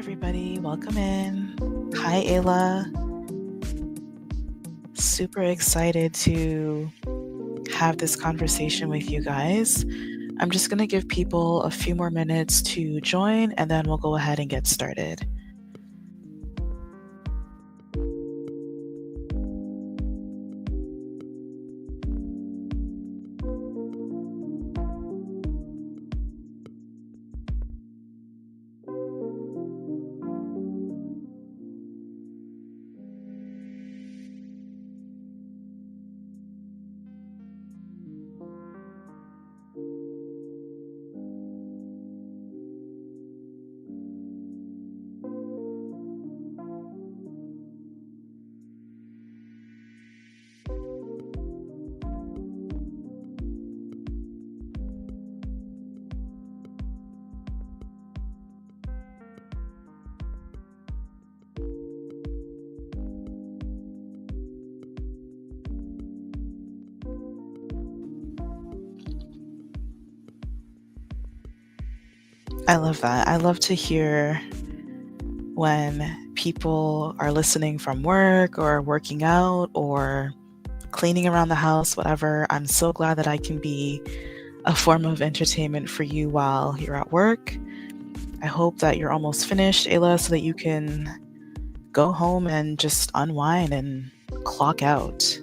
everybody, welcome in. Hi, Ayla. Super excited to have this conversation with you guys. I'm just going to give people a few more minutes to join and then we'll go ahead and get started. I love that. I love to hear when people are listening from work or working out or cleaning around the house, whatever. I'm so glad that I can be a form of entertainment for you while you're at work. I hope that you're almost finished, Ayla, so that you can go home and just unwind and clock out.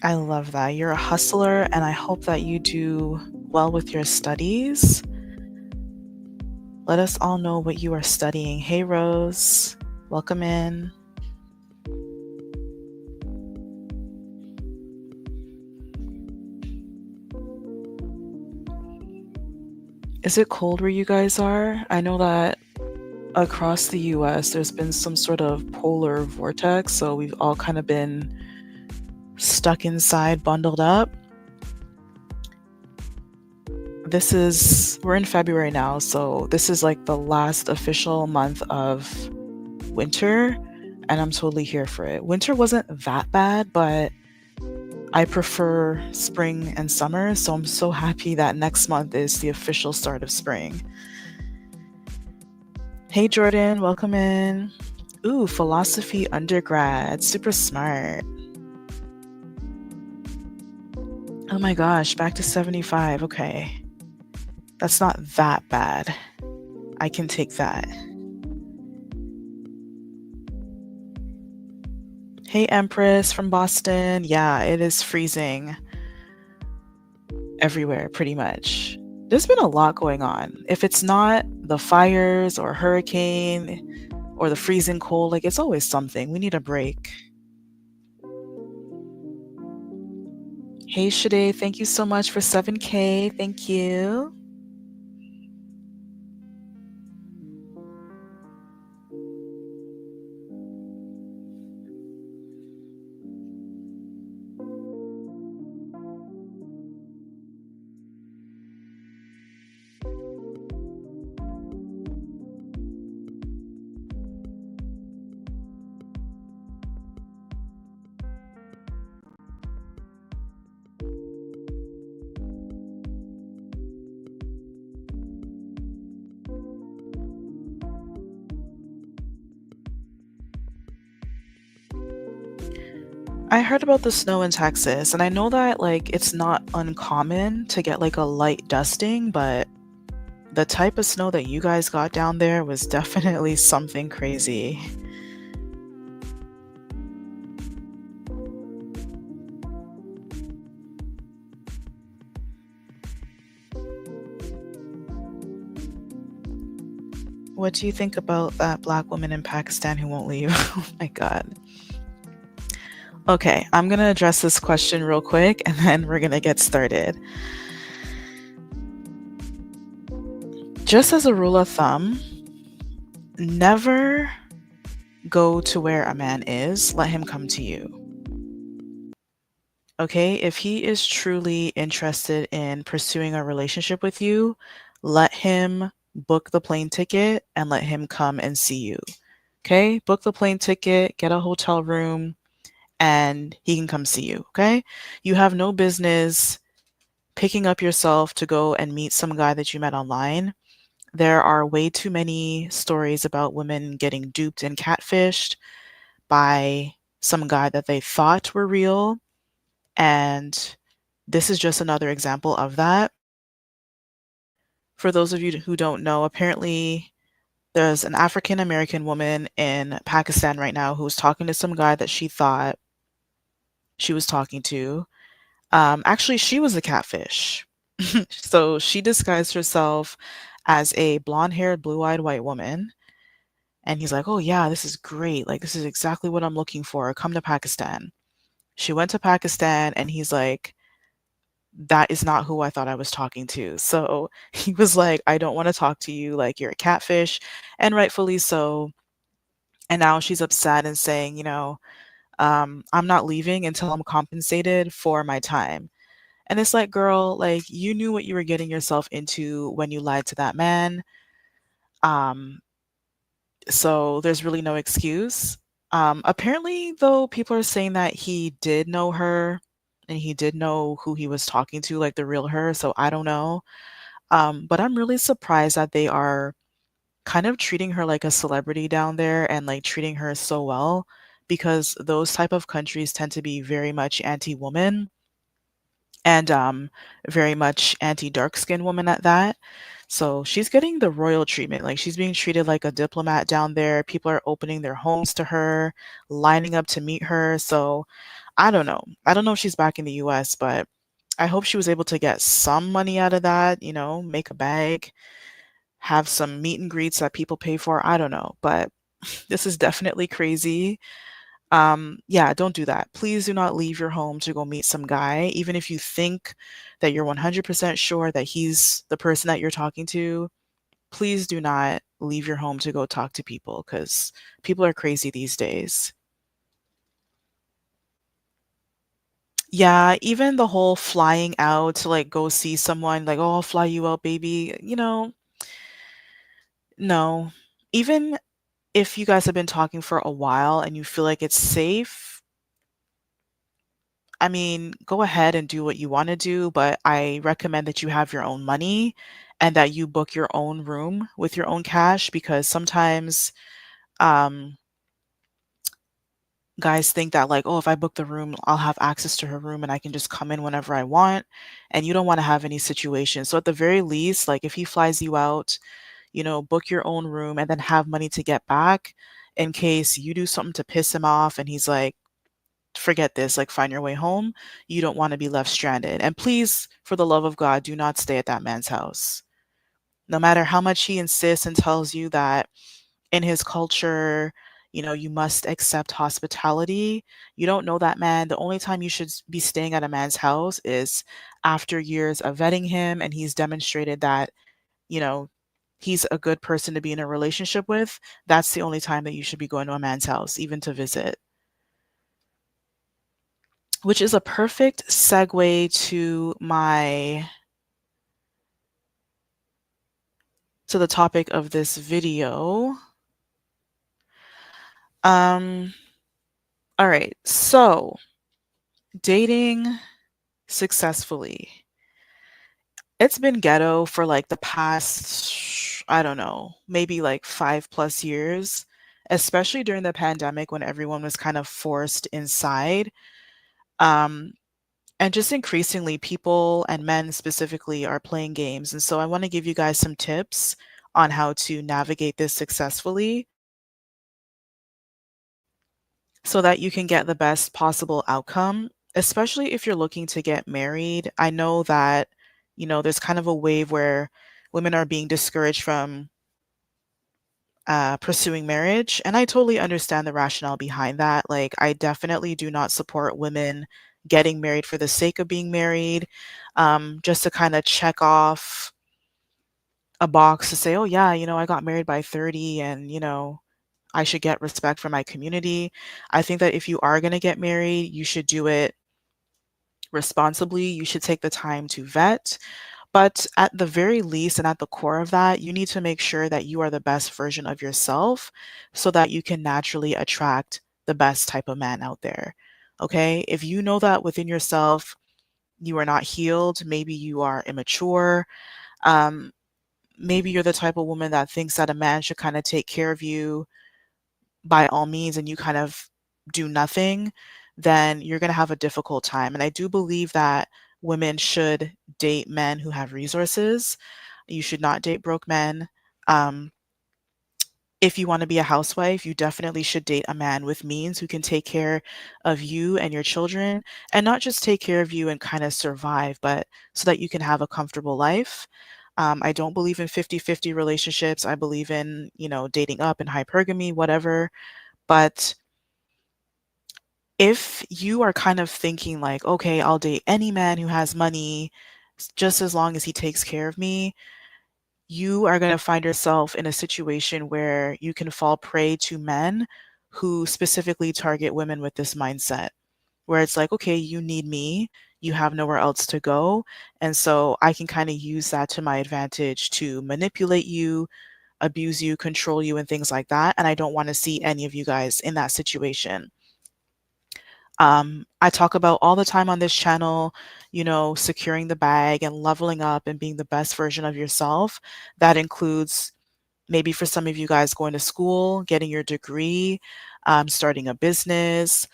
I love that. You're a hustler, and I hope that you do well with your studies. Let us all know what you are studying. Hey, Rose, welcome in. Is it cold where you guys are? I know that across the US, there's been some sort of polar vortex, so we've all kind of been stuck inside, bundled up. We're in February now, so this is like the last official month of winter, and I'm totally here for it. Winter wasn't that bad, but I prefer spring and summer, so I'm so happy that next month is the official start of spring. Hey, Jordan, welcome in. Ooh, philosophy undergrad, super smart. Oh my gosh, back to 75. Okay. That's not that bad. I can take that. Hey, Empress from Boston. Yeah, it is freezing everywhere, pretty much. There's been a lot going on. If it's not the fires or hurricane or the freezing cold, like it's always something. We need a break. Hey, Shade, thank you so much for 7K. Thank you. I heard about the snow in Texas, and I know that like it's not uncommon to get like a light dusting, but The type of snow that you guys got down there was definitely something crazy. What do you think about that black woman in Pakistan who won't leave? Oh my God. Okay, I'm going to address this question real quick and then we're going to get started. Just as a rule of thumb, never go to where a man is, let him come to you. Okay, if he is truly interested in pursuing a relationship with you, let him book the plane ticket and let him come and see you. Okay, book the plane ticket, get a hotel room, and he can come see you. Okay, you have no business picking up yourself to go and meet some guy that you met online. There are way too many stories about women getting duped and catfished by some guy that they thought were real. And this is just another example of that. For those of you who don't know, apparently there's an African American woman in Pakistan right now who's talking to some guy that she thought she was talking to. Actually, she was a catfish. So she disguised herself as a blonde haired, blue eyed white woman. And he's like, oh, yeah, this is great. Like, this is exactly what I'm looking for. Come to Pakistan. She went to Pakistan and he's like, that is not who I thought I was talking to. So he was like, I don't want to talk to you. Like, you're a catfish. And rightfully so. And now she's upset and saying, I'm not leaving until I'm compensated for my time. And it's like, girl, like, you knew what you were getting yourself into when you lied to that man. Um, so there's really no excuse. Apparently, though, people are saying that he did know her and he did know who he was talking to, like the real her. So I don't know. But I'm really surprised that they are kind of treating her like a celebrity down there and like treating her so well because those type of countries tend to be very much anti-woman and very much anti-dark skinned woman at that. So she's getting the royal treatment. Like she's being treated like a diplomat down there. People are opening their homes to her, lining up to meet her. So I don't know. I don't know if she's back in the US, but I hope she was able to get some money out of that, make a bag, have some meet and greets that people pay for. I don't know, but this is definitely crazy. Yeah, don't do that. Please do not leave your home to go meet some guy, even if you think that you're 100% sure that he's the person that you're talking to. Please do not leave your home to go talk to people because people are crazy these days. Yeah, even the whole flying out to like go see someone, like, oh, I'll fly you out, baby. No. Even if you guys have been talking for a while and you feel like it's safe, I mean, go ahead and do what you want to do, but I recommend that you have your own money and that you book your own room with your own cash because sometimes um, guys think that, like, oh, if I book the room, I'll have access to her room and I can just come in whenever I want. And you don't want to have any situation. So, at the very least, like, if he flies you out, book your own room and then have money to get back in case you do something to piss him off and he's like, forget this, like find your way home. You don't want to be left stranded. And please, for the love of God, do not stay at that man's house. No matter how much he insists and tells you that in his culture, you must accept hospitality. You don't know that man. The only time you should be staying at a man's house is after years of vetting him and he's demonstrated that, you know, he's a good person to be in a relationship with. That's the only time that you should be going to a man's house, even to visit. Which is a perfect segue to the topic of this video. Um, all right, so dating successfully. It's been ghetto for like the past, I don't know, maybe like 5+ years, especially during the pandemic when everyone was kind of forced inside. Um, And just increasingly, people and men specifically are playing games. And so I want to give you guys some tips on how to navigate this successfully so that you can get the best possible outcome, especially if you're looking to get married. I know that, there's kind of a wave where women are being discouraged from pursuing marriage. And I totally understand the rationale behind that. Like, I definitely do not support women getting married for the sake of being married, just to kind of check off a box to say, oh, yeah, I got married by 30 and, I should get respect from my community. I think that if you are going to get married, you should do it responsibly. You should take the time to vet. But at the very least, and at the core of that, you need to make sure that you are the best version of yourself so that you can naturally attract the best type of man out there. Okay. If you know that within yourself, you are not healed, maybe you are immature, um, maybe you're the type of woman that thinks that a man should kind of take care of you by all means and you kind of do nothing, then you're going to have a difficult time. And I do believe that women should date men who have resources. You should not date broke men. Um, if you want to be a housewife, you definitely should date a man with means who can take care of you and your children, and not just take care of you and kind of survive, but so that you can have a comfortable life. I don't believe in 50-50 relationships. I believe in, dating up and hypergamy, whatever. But if you are kind of thinking like, okay, I'll date any man who has money just as long as he takes care of me, you are going to find yourself in a situation where you can fall prey to men who specifically target women with this mindset, where it's like, okay, you need me, you have nowhere else to go. And so I can kind of use that to my advantage to manipulate you, abuse you, control you, and things like that. And I don't want to see any of you guys in that situation. I talk about all the time on this channel, securing the bag and leveling up and being the best version of yourself. That includes maybe for some of you guys going to school, getting your degree, starting a business,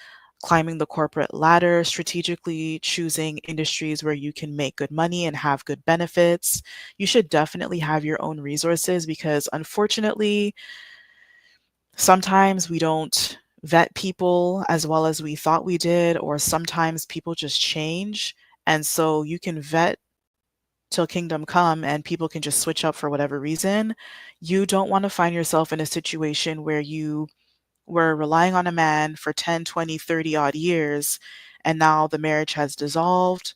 climbing the corporate ladder, strategically choosing industries where you can make good money and have good benefits. You should definitely have your own resources because unfortunately, sometimes we don't vet people as well as we thought we did, or sometimes people just change. And so you can vet till kingdom come and people can just switch up for whatever reason. You don't want to find yourself in a situation where you were relying on a man for 10, 20, 30 odd years, and now the marriage has dissolved,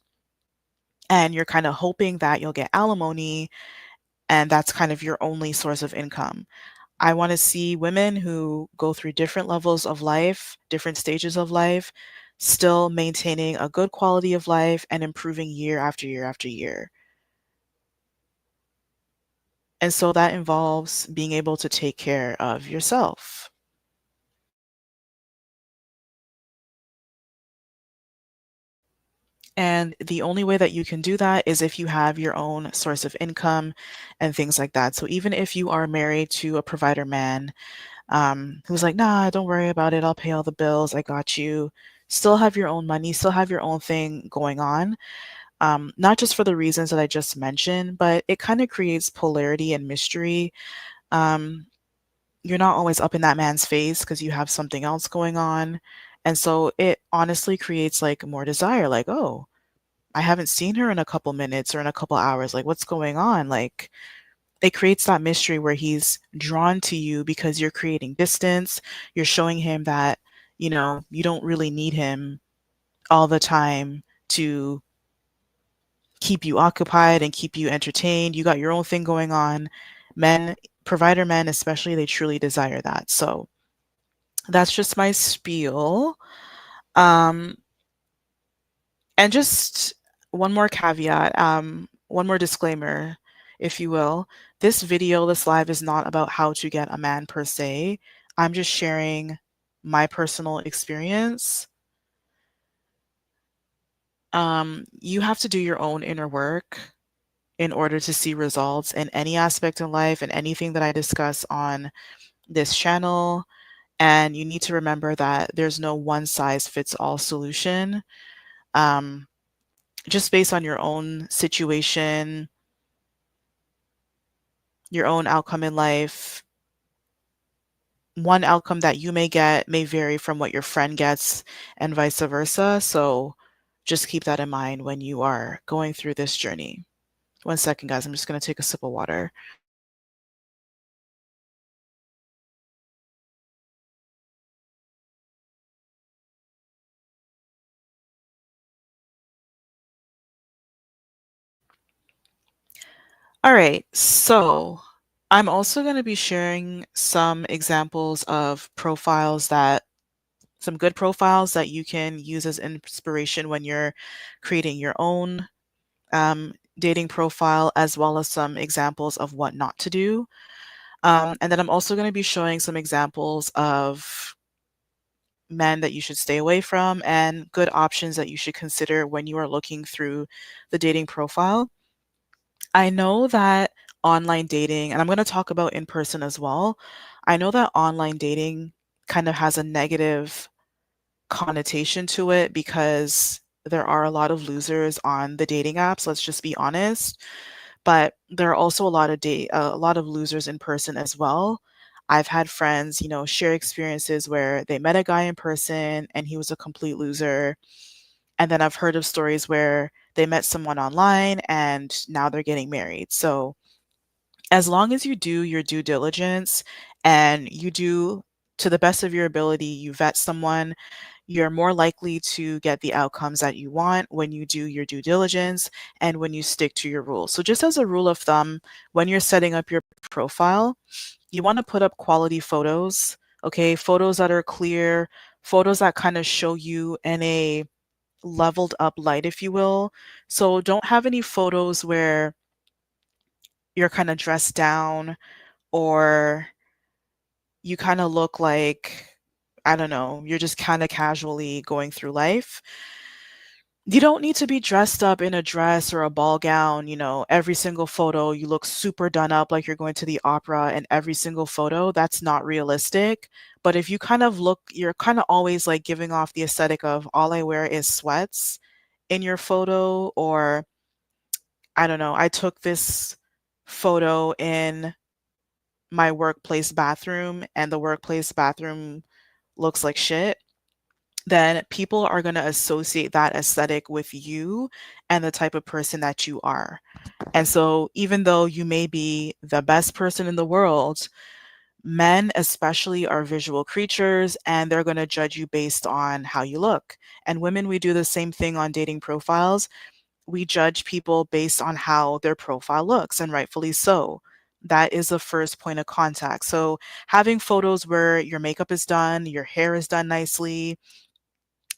and you're kind of hoping that you'll get alimony, and that's kind of your only source of income. I want to see women who go through different levels of life, different stages of life, still maintaining a good quality of life and improving year after year after year. And so that involves being able to take care of yourself. And the only way that you can do that is if you have your own source of income and things like that. So even if you are married to a provider man, who's like, nah, don't worry about it. I'll pay all the bills. I got you. Still have your own money, still have your own thing going on. Not just for the reasons that I just mentioned, but it kind of creates polarity and mystery. Um, you're not always up in that man's face because you have something else going on. And so it honestly creates like more desire, like, oh, I haven't seen her in a couple minutes or in a couple hours. Like, what's going on? Like, it creates that mystery where he's drawn to you because you're creating distance. You're showing him that, you don't really need him all the time to keep you occupied and keep you entertained. You got your own thing going on. Men, provider men especially, they truly desire that. So that's just my spiel. Um, and just one more caveat, one more disclaimer, if you will. This video, this live is not about how to get a man per se. I'm just sharing my personal experience. You have to do your own inner work in order to see results in any aspect in life and anything that I discuss on this channel. And you need to remember that there's no one size fits all solution. Um, just based on your own situation, your own outcome in life, one outcome that you may get may vary from what your friend gets and vice versa. So just keep that in mind when you are going through this journey. One second, guys. I'm just going to take a sip of water. All right. So I'm also going to be sharing some examples of some good profiles that you can use as inspiration when you're creating your own dating profile, as well as some examples of what not to do. And then I'm also going to be showing some examples of men that you should stay away from and good options that you should consider when you are looking through the dating profile. I know that online dating, and I'm going to talk about in person as well. I know that online dating kind of has a negative connotation to it because there are a lot of losers on the dating apps, let's just be honest. But there are also a lot of losers in person as well. I've had friends, share experiences where they met a guy in person and he was a complete loser. And then I've heard of stories where they met someone online and now they're getting married. So as long as you do your due diligence and you do to the best of your ability, you vet someone, you're more likely to get the outcomes that you want when you do your due diligence and when you stick to your rules. So, just as a rule of thumb, when you're setting up your profile, you want to put up quality photos, okay? Photos that are clear, photos that kind of show you in a leveled up light, if you will. So, don't have any photos where you're kind of dressed down or you kind of look like, I don't know, you're just kind of casually going through life. You don't need to be dressed up in a dress or a ball gown, every single photo you look super done up like you're going to the opera and every single photo, that's not realistic. But if you kind of look, you're kind of always like giving off the aesthetic of all I wear is sweats in your photo, or I don't know, I took this photo in my workplace bathroom and the workplace bathroom looks like shit, then people are going to associate that aesthetic with you and the type of person that you are. And so, even though you may be the best person in the world, men especially are visual creatures and they're going to judge you based on how you look. And women, we do the same thing on dating profiles. We judge people based on how their profile looks, and rightfully so. That is the first point of contact. So, having photos where your makeup is done, your hair is done nicely,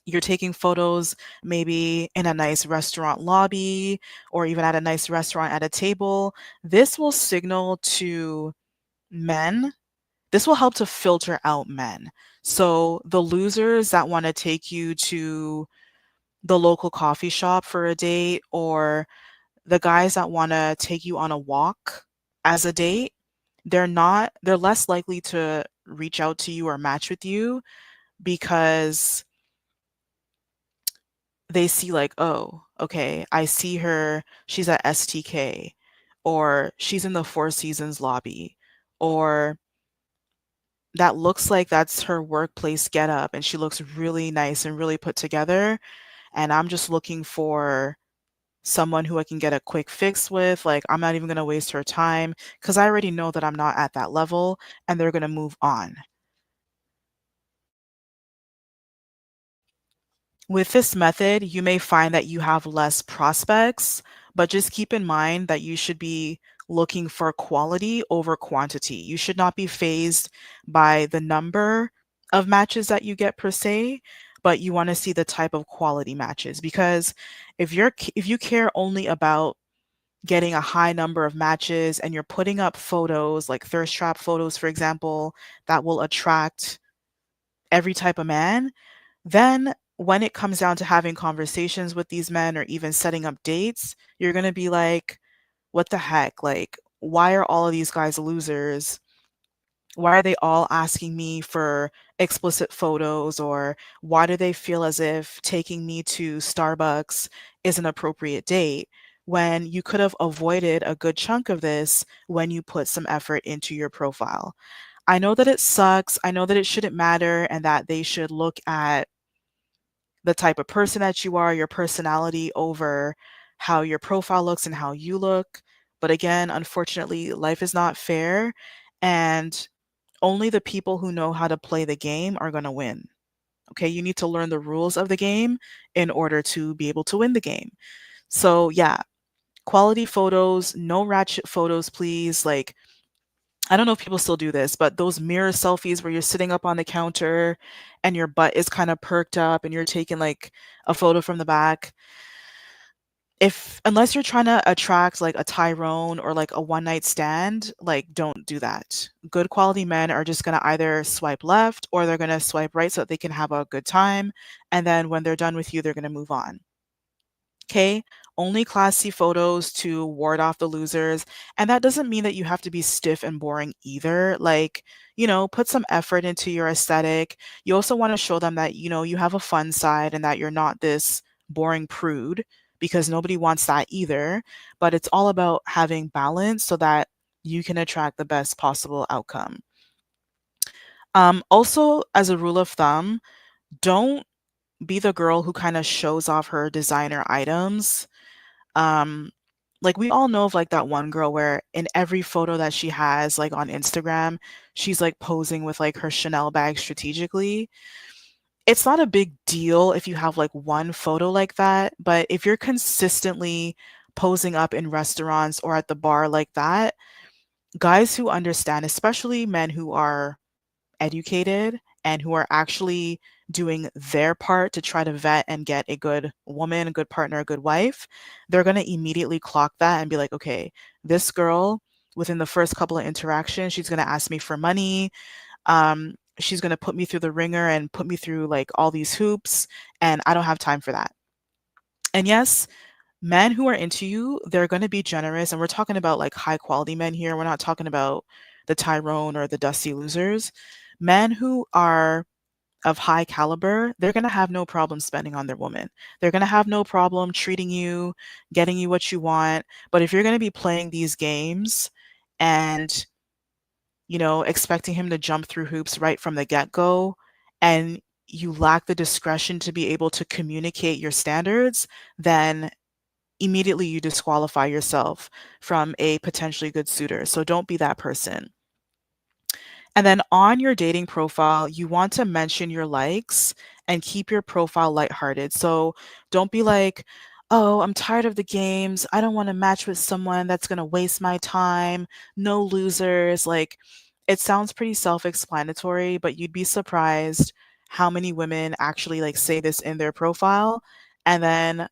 you're taking photos maybe in a nice restaurant lobby or even at a nice restaurant at a table, this will signal to men. This will help to filter out men. So, the losers that want to take you to the local coffee shop for a date, or the guys that wanna take you on a walk as a date, they're less likely to reach out to you or match with you because they see like, "Oh, okay, I see her, she's at STK," or "She's in the Four Seasons lobby," or "That looks like that's her workplace getup, and she looks really nice and really put together, and I'm just looking for someone who I can get a quick fix with. Like, I'm not even going to waste her time because I already know that I'm not at that level and they're going to move on." With this method, you may find that you have less prospects, but just keep in mind that you should be looking for quality over quantity. You should not be phased by the number of matches that you get per se, but you want to see the type of quality matches, because if you care only about getting a high number of matches and you're putting up photos like thirst trap photos, for example, that will attract every type of man, then when it comes down to having conversations with these men or even setting up dates, you're going to be like, what the heck? Like, why are all of these guys losers? Why are they all asking me for explicit photos? Or why do they feel as if taking me to Starbucks is an appropriate date when you could have avoided a good chunk of this when you put some effort into your profile? I know that it sucks. I know that it shouldn't matter and that they should look at the type of person that you are, your personality over how your profile looks and how you look. But again, unfortunately, life is not fair. And only the people who know how to play the game are going to win. Okay, you need to learn the rules of the game in order to be able to win the game. So, yeah, quality photos, no ratchet photos, please. Like, I don't know if people still do this, but those mirror selfies where you're sitting up on the counter and your butt is kind of perked up and you're taking like a photo from the back. If unless you're trying to attract like a Tyrone or like a one night stand, like don't do that. Good quality men are just going to either swipe left or they're going to swipe right so that they can have a good time. And then when they're done with you, they're going to move on. Okay, only classy photos to ward off the losers. And that doesn't mean that you have to be stiff and boring either. Like, put some effort into your aesthetic. You also want to show them that, you have a fun side and that you're not this boring prude because nobody wants that either. But it's all about having balance so that you can attract the best possible outcome. Also, as a rule of thumb, don't be the girl who kind of shows off her designer items. um, like we all know of like that one girl where in every photo that she has like on Instagram, she's like posing with like her Chanel bag strategically. It's not a big deal if you have like one photo like that, but if you're consistently posing up in restaurants or at the bar like that, guys who understand, especially men who are educated and who are actually doing their part to try to vet and get a good woman, a good partner, a good wife, they're going to immediately clock that and be like, okay, this girl, within the first couple of interactions, she's going to ask me for money. She's going to put me through the ringer and put me through like all these hoops. And I don't have time for that. And yes, men who are into you, they're going to be generous. And we're talking about like high quality men here. We're not talking about the Tyrone or the dusty losers. Men who are of high caliber, they're going to have no problem spending on their woman. They're going to have no problem treating you, getting you what you want. But if you're going to be playing these games and, expecting him to jump through hoops right from the get go, and you lack the discretion to be able to communicate your standards, then immediately you disqualify yourself from a potentially good suitor. So don't be that person. And then on your dating profile, you want to mention your likes and keep your profile lighthearted. So don't be like, oh, I'm tired of the games. I don't want to match with someone that's going to waste my time. No losers. Like, it sounds pretty self explanatory, but you'd be surprised how many women actually like say this in their profile. And then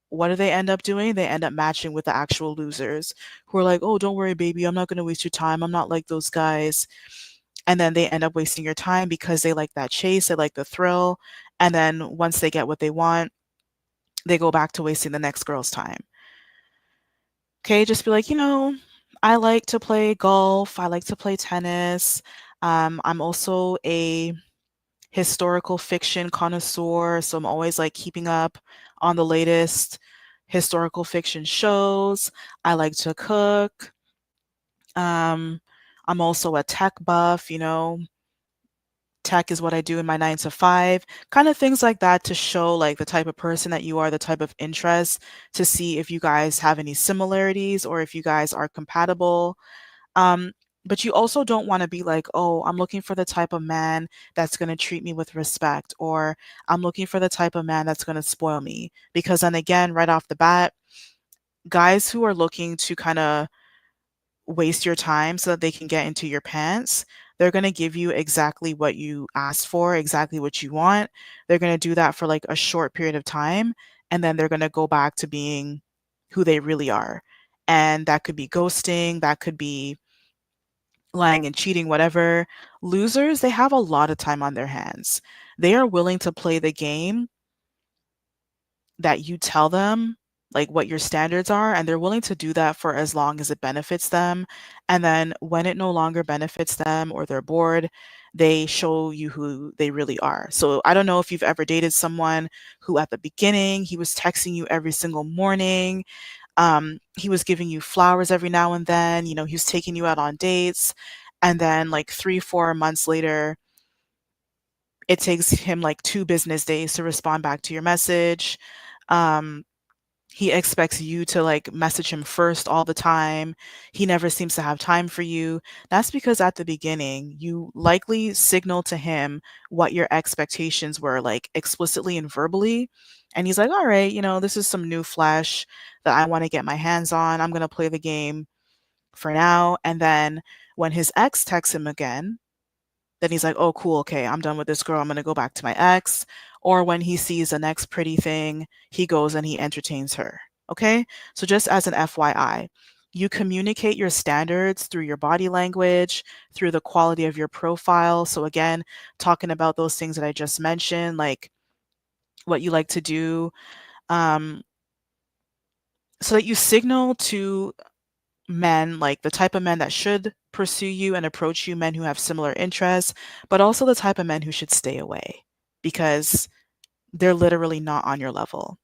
what do they end up doing? They end up matching with the actual losers who are like, oh, don't worry, baby. I'm not going to waste your time. I'm not like those guys. And then they end up wasting your time because they like that chase, they like the thrill. And then once they get what they want, they go back to wasting the next girl's time. Okay, just be like, I like to play golf, I like to play tennis. I'm also a historical fiction connoisseur, so I'm always like keeping up on the latest historical fiction shows. I like to cook. Um, I'm also a tech buff, tech is what I do in my 9 to 5, kind of things like that to show like the type of person that you are, the type of interest to see if you guys have any similarities or if you guys are compatible. Um, but you also don't want to be like, oh, I'm looking for the type of man that's going to treat me with respect, or I'm looking for the type of man that's going to spoil me. Because then again, right off the bat, guys who are looking to kind of waste your time so that they can get into your pants, they're going to give you exactly what you asked for, exactly what you want. They're going to do that for like a short period of time, and then they're going to go back to being who they really are. And that could be ghosting, that could be lying and cheating, whatever. Losers, they have a lot of time on their hands. They are willing to play the game that you tell them like what your standards are, and they're willing to do that for as long as it benefits them. And then when it no longer benefits them or they're bored, they show you who they really are. So I don't know if you've ever dated someone who at the beginning he was texting you every single morning. He was giving you flowers every now and then, he was taking you out on dates. And then like 3, 4 months later, it takes him like 2 business days to respond back to your message. Um, he expects you to like message him first all the time. He never seems to have time for you. That's because at the beginning, you likely signaled to him what your expectations were, like explicitly and verbally. And he's like, all right, this is some new flesh that I want to get my hands on. I'm going to play the game for now. And then when his ex texts him again, then he's like, "Oh, cool. Okay, I'm done with this girl. I'm gonna go back to my ex." Or when he sees the next pretty thing, he goes and he entertains her. Okay? So just as an FYI, you communicate your standards through your body language, through the quality of your profile. So again, talking about those things that I just mentioned, like what you like to do, um, so that you signal to men, like the type of men that should pursue you and approach you, men who have similar interests, but also the type of men who should stay away because they're literally not on your level.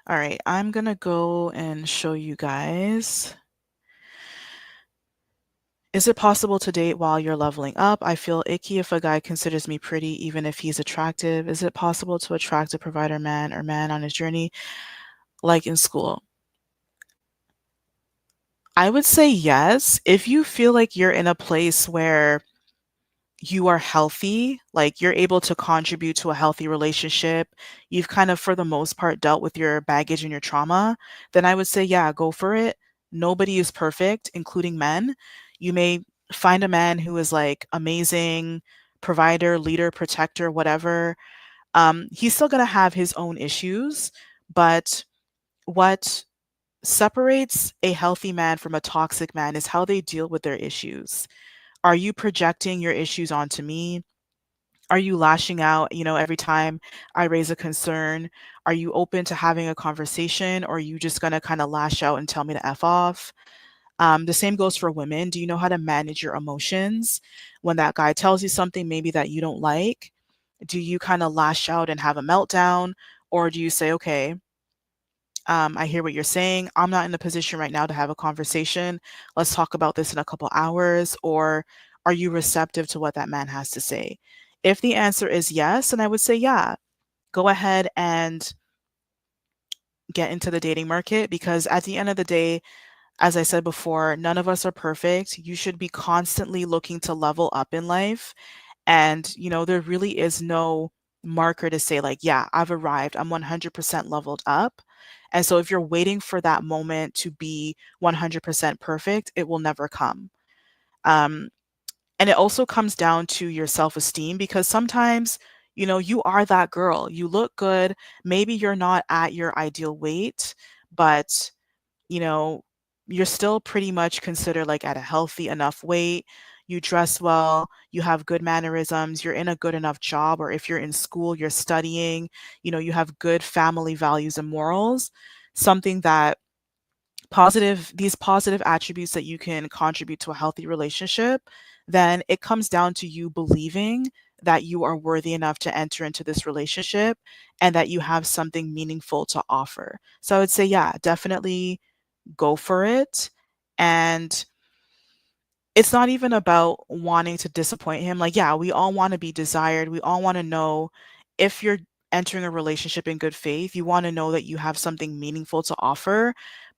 All right, I'm gonna go and show you guys. Is it possible to date while you're leveling up? I feel icky if a guy considers me pretty, even if he's attractive. Is it possible to attract a provider man or man on his journey, like in school? I would say yes. If you feel like you're in a place where you are healthy, like you're able to contribute to a healthy relationship, you've kind of, for the most part, dealt with your baggage and your trauma, then I would say, yeah, go for it. Nobody is perfect, including men. You may find a man who is like amazing, provider, leader, protector, whatever. He's still going to have his own issues, but what separates a healthy man from a toxic man is how they deal with their issues. Are you projecting your issues onto me? Are you lashing out, every time I raise a concern? Are you open to having a conversation, or are you just going to kind of lash out and tell me to F off? The same goes for women. Do you know how to manage your emotions when that guy tells you something maybe that you don't like? Do you kind of lash out and have a meltdown? Or do you say, okay, I hear what you're saying. I'm not in a position right now to have a conversation. Let's talk about this in a couple hours. Or are you receptive to what that man has to say? If the answer is yes, then I would say, yeah, go ahead and get into the dating market, because at the end of the day, as I said before, none of us are perfect. You should be constantly looking to level up in life. And, there really is no marker to say, like, yeah, I've arrived, I'm 100% leveled up. And so if you're waiting for that moment to be 100% perfect, it will never come. Um, and it also comes down to your self esteem, because sometimes, you are that girl. You look good. Maybe you're not at your ideal weight, but you know, you're still pretty much considered like at a healthy enough weight. You dress well, you have good mannerisms, you're in a good enough job, or if you're in school, you're studying, you have good family values and morals, something that these positive attributes that you can contribute to a healthy relationship, then it comes down to you believing that you are worthy enough to enter into this relationship and that you have something meaningful to offer. So I would say, yeah, definitely go for it. And it's not even about wanting to disappoint him. Like, yeah, we all want to be desired. We all want to know, if you're entering a relationship in good faith, you want to know that you have something meaningful to offer.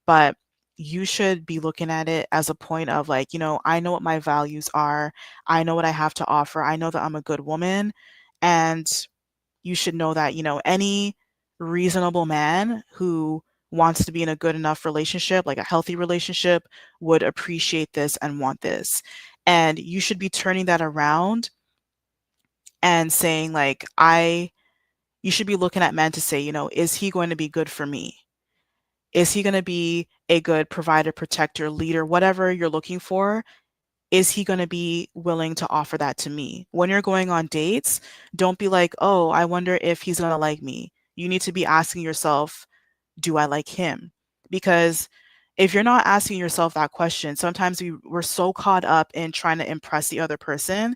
But you should be looking at it as a point of like, I know what my values are. I know what I have to offer. I know that I'm a good woman. And you should know that, any reasonable man who wants to be in a good enough relationship, like a healthy relationship, would appreciate this and want this. And you should be turning that around and saying, like, you should be looking at men to say, is he going to be good for me? Is he going to be a good provider, protector, leader, whatever you're looking for? is he going to be willing to offer that to me? When you're going on dates, don't be like, oh, I wonder if he's going to like me. You need to be asking yourself, do I like him? Because if you're not asking yourself that question, sometimes we're so caught up in trying to impress the other person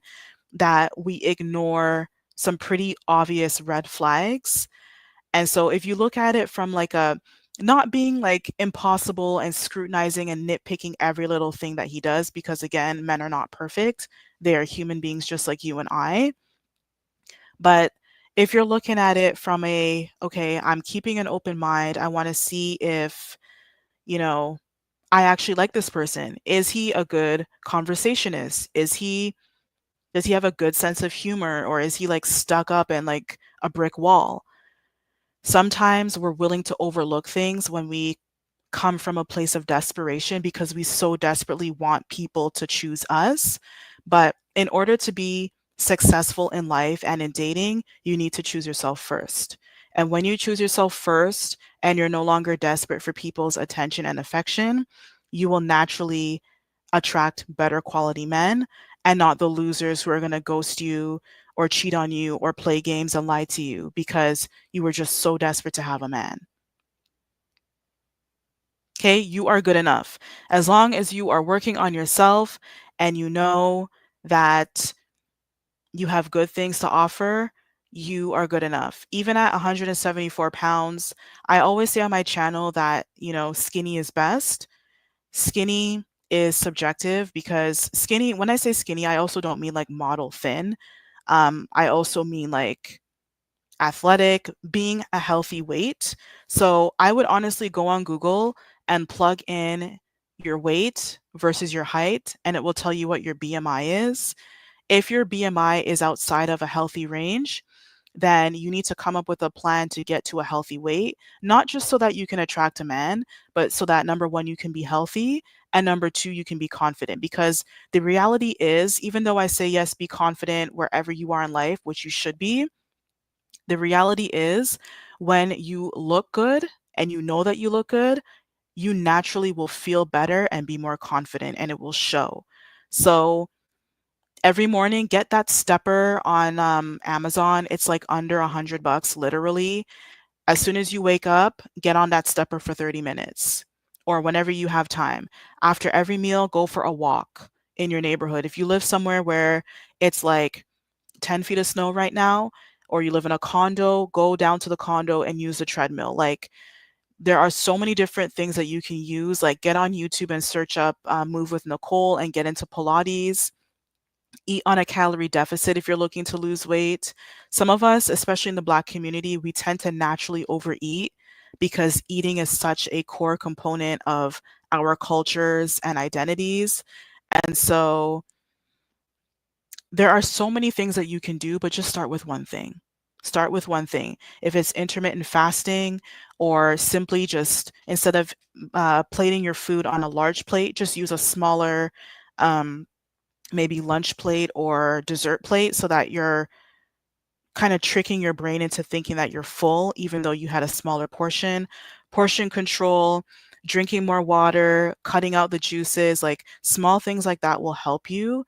that we ignore some pretty obvious red flags. And so if you look at it from like a not being like impossible and scrutinizing and nitpicking every little thing that he does, because again, men are not perfect. They are human beings just like you and I. But if you're looking at it from a, okay, I'm keeping an open mind, I want to see if, you know, I actually like this person. Is he a good conversationist? Does he have a good sense of humor, or is he like stuck up in like a brick wall? Sometimes we're willing to overlook things when we come from a place of desperation because we so desperately want people to choose us. But in order to be successful in life and in dating, you need to choose yourself first. And when you choose yourself first and you're no longer desperate for people's attention and affection, you will naturally attract better quality men and not the losers who are going to ghost you or cheat on you or play games and lie to you because you were just so desperate to have a man. Okay, you are good enough. As long as you are working on yourself and you know that you have good things to offer, you are good enough. Even at 174 pounds, I always say on my channel that, skinny is best. Skinny is subjective because skinny, when I say skinny, I also don't mean like model thin. I also mean like athletic, being a healthy weight. So I would honestly go on Google and plug in your weight versus your height, and it will tell you what your BMI is. If your BMI is outside of a healthy range, then you need to come up with a plan to get to a healthy weight, not just so that you can attract a man, but so that number one, you can be healthy, and number two, you can be confident. Because the reality is, even though I say, yes, be confident wherever you are in life, which you should be, the reality is when you look good and you know that you look good, you naturally will feel better and be more confident and it will show. So every morning, get that stepper on Amazon. It's like under $100, literally. As soon as you wake up, get on that stepper for 30 minutes or whenever you have time. After every meal, go for a walk in your neighborhood. If you live somewhere where it's like 10 feet of snow right now, or you live in a condo, go down to the condo and use the treadmill. Like, there are so many different things that you can use. Like, get on YouTube and search up Move with Nicole and get into Pilates. Eat on a calorie deficit if you're looking to lose weight. Some of us, especially in the Black community, we tend to naturally overeat because eating is such a core component of our cultures and identities. And so there are so many things that you can do, but just start with one thing. Start with one thing. If it's intermittent fasting, or simply just instead of plating your food on a large plate, just use a smaller, um, maybe lunch plate or dessert plate so that you're kind of tricking your brain into thinking that you're full, even though you had a smaller portion. Portion control, drinking more water, cutting out the juices, like small things like that will help you,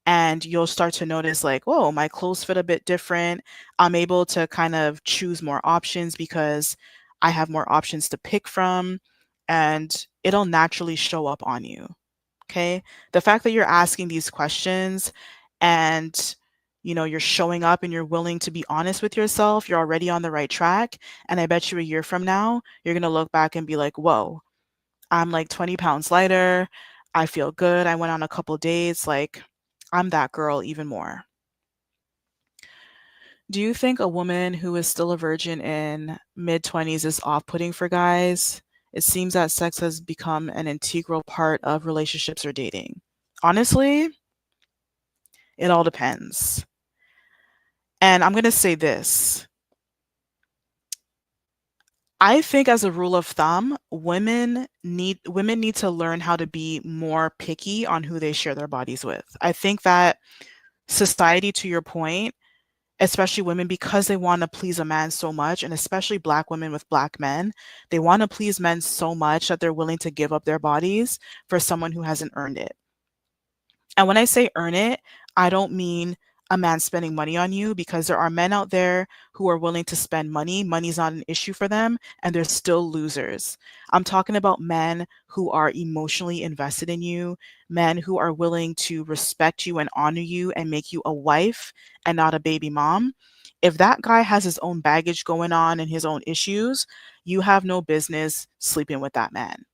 and you'll start to notice like, oh, my clothes fit a bit different. I'm able to kind of choose more options because I have more options to pick from, and it'll naturally show up on you. Okay. The fact that you're asking these questions and you're showing up and you're willing to be honest with yourself, you're already on the right track. And I bet you a year from now, you're going to look back and be like, whoa, I'm like 20 pounds lighter. I feel good. I went on a couple dates. Like, I'm that girl even more. Do you think a woman who is still a virgin in mid 20s is off putting for guys? It seems that sex has become an integral part of relationships or dating. Honestly, it all depends. And I'm going to say this. I think as a rule of thumb, women need to learn how to be more picky on who they share their bodies with. I think that society, to your point, especially women, because they want to please a man so much, and especially Black women with Black men, they want to please men so much that they're willing to give up their bodies for someone who hasn't earned it. And when I say earn it, I don't mean a man spending money on you, because there are men out there who are willing to spend money. Money's not an issue for them and they're still losers. I'm talking about men who are emotionally invested in you, men who are willing to respect you and honor you and make you a wife and not a baby mom. If that guy has his own baggage going on and his own issues, you have no business sleeping with that man.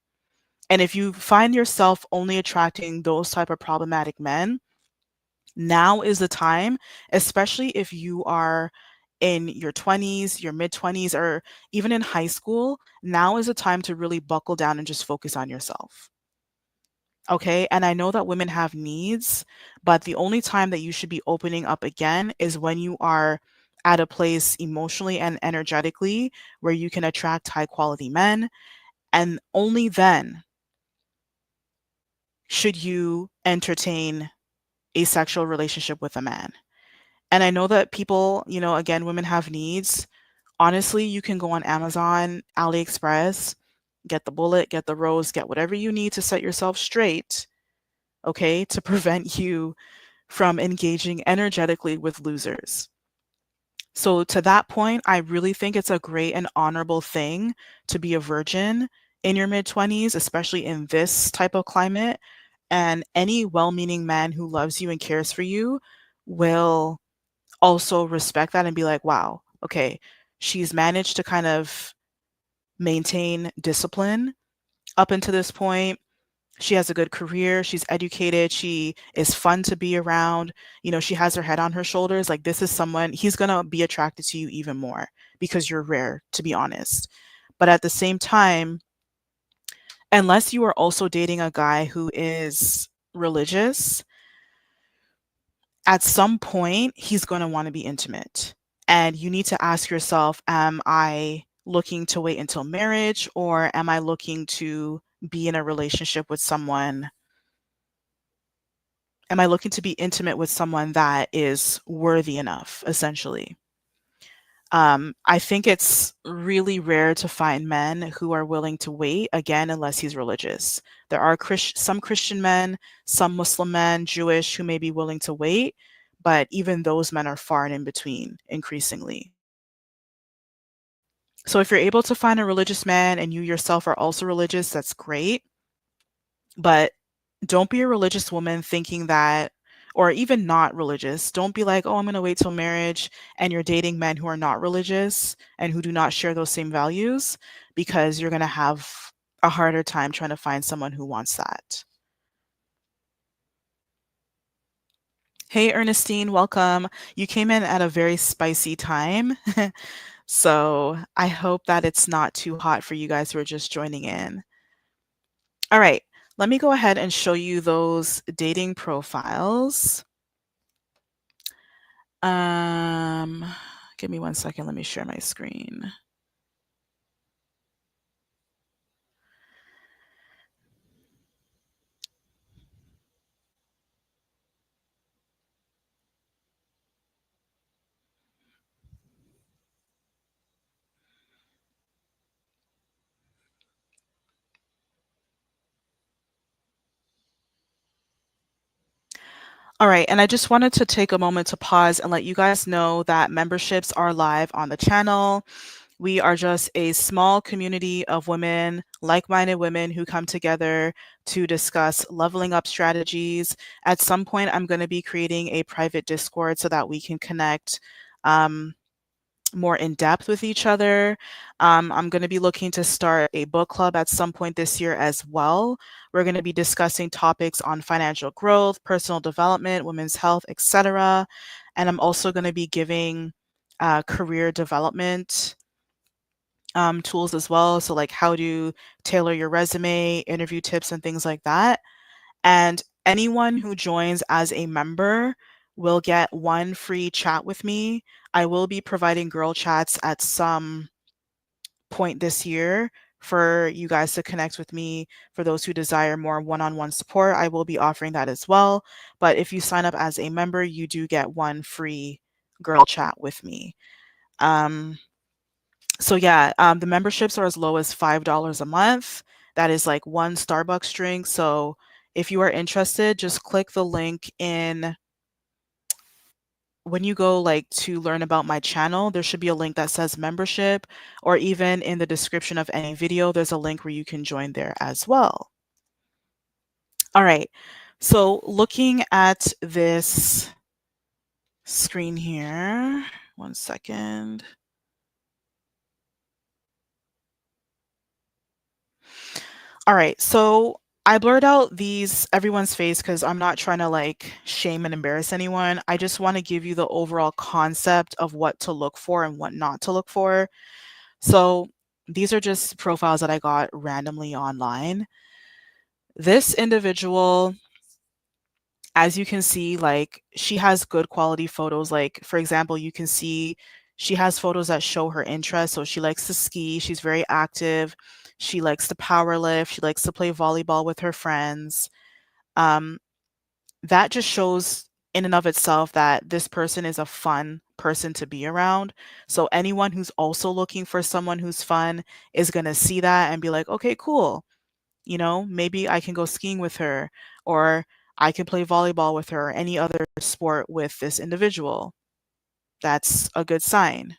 And if you find yourself only attracting those type of problematic men, now is the time, especially if you are in your 20s, your mid 20s, or even in high school, now is the time to really buckle down and just focus on yourself. Okay. And I know that women have needs, but the only time that you should be opening up again is when you are at a place emotionally and energetically where you can attract high quality men. And only then should you entertain a sexual relationship with a man. And I know that people, again, women have needs. Honestly, you can go on Amazon, AliExpress, get the bullet, get the rose, get whatever you need to set yourself straight, okay, to prevent you from engaging energetically with losers. So, to that point, I really think it's a great and honorable thing to be a virgin in your mid 20s, especially in this type of climate. And any well meaning man who loves you and cares for you will also respect that and be like, wow, okay, she's managed to kind of maintain discipline up until this point. She has a good career, she's educated, she is fun to be around, she has her head on her shoulders. Like, this is someone, he's going to be attracted to you even more because you're rare, to be honest. But at the same time, unless you are also dating a guy who is religious, at some point he's going to want to be intimate. And you need to ask yourself, am I looking to wait until marriage, or am I looking to be in a relationship with someone? Am I looking to be intimate with someone that is worthy enough, essentially? I think it's really rare to find men who are willing to wait, again, unless he's religious. There are some Christian men, some Muslim men, Jewish, who may be willing to wait, but even those men are far and in between, increasingly. So if you're able to find a religious man and you yourself are also religious, that's great. But don't be a religious woman thinking that, or even not religious. Don't be like, oh, I'm going to wait till marriage, and you're dating men who are not religious and who do not share those same values, because you're going to have a harder time trying to find someone who wants that. Hey, Ernestine, welcome. You came in at a very spicy time. So I hope that it's not too hot for you guys who are just joining in. All right, let me go ahead and show you those dating profiles. Um, Give me 1 second. Let me share my screen. All right, and I just wanted to take a moment to pause and let you guys know that memberships are live on the channel. We are just a small community of women, like-minded women who come together to discuss leveling up strategies. At some point, I'm going to be creating a private Discord so that we can connect more in depth with each other. I'm going to be looking to start a book club at some point this year as well. We're going to be discussing topics on financial growth, personal development, women's health, etc. And I'm also going to be giving career development tools as well. So, like, how to tailor your resume, interview tips, and things like that. And anyone who joins as a member will get one free chat with me. I will be providing girl chats at some point this year for you guys to connect with me. For those who desire more one-on-one support, I will be offering that as well. But if you sign up as a member, you do get one free girl chat with me. So yeah, the memberships are as low as $5 a month. That is like one Starbucks drink. So If you are interested, just click the link in when you go like to learn about my channel, there should be a link that says membership, or even in the description of any video, there's a link where you can join there as well. All right. So looking at this screen here, one second. All right. So I blurred out these everyone's face because I'm not trying to like shame and embarrass anyone. I just want to give you the overall concept of what to look for and what not to look for. So these are just profiles that I got randomly online. This individual, as you can see, like she has good quality photos. Like, for example, you can see she has photos that show her interest. So she likes to ski, she's very active, she likes to power lift, she likes to play volleyball with her friends. Um, that just shows in and of itself that this person is a fun person to be around. So anyone who's also looking for someone who's fun is going to see that and be like, okay, cool. Maybe I can go skiing with her, or I can play volleyball with her, or any other sport with this individual. That's a good sign.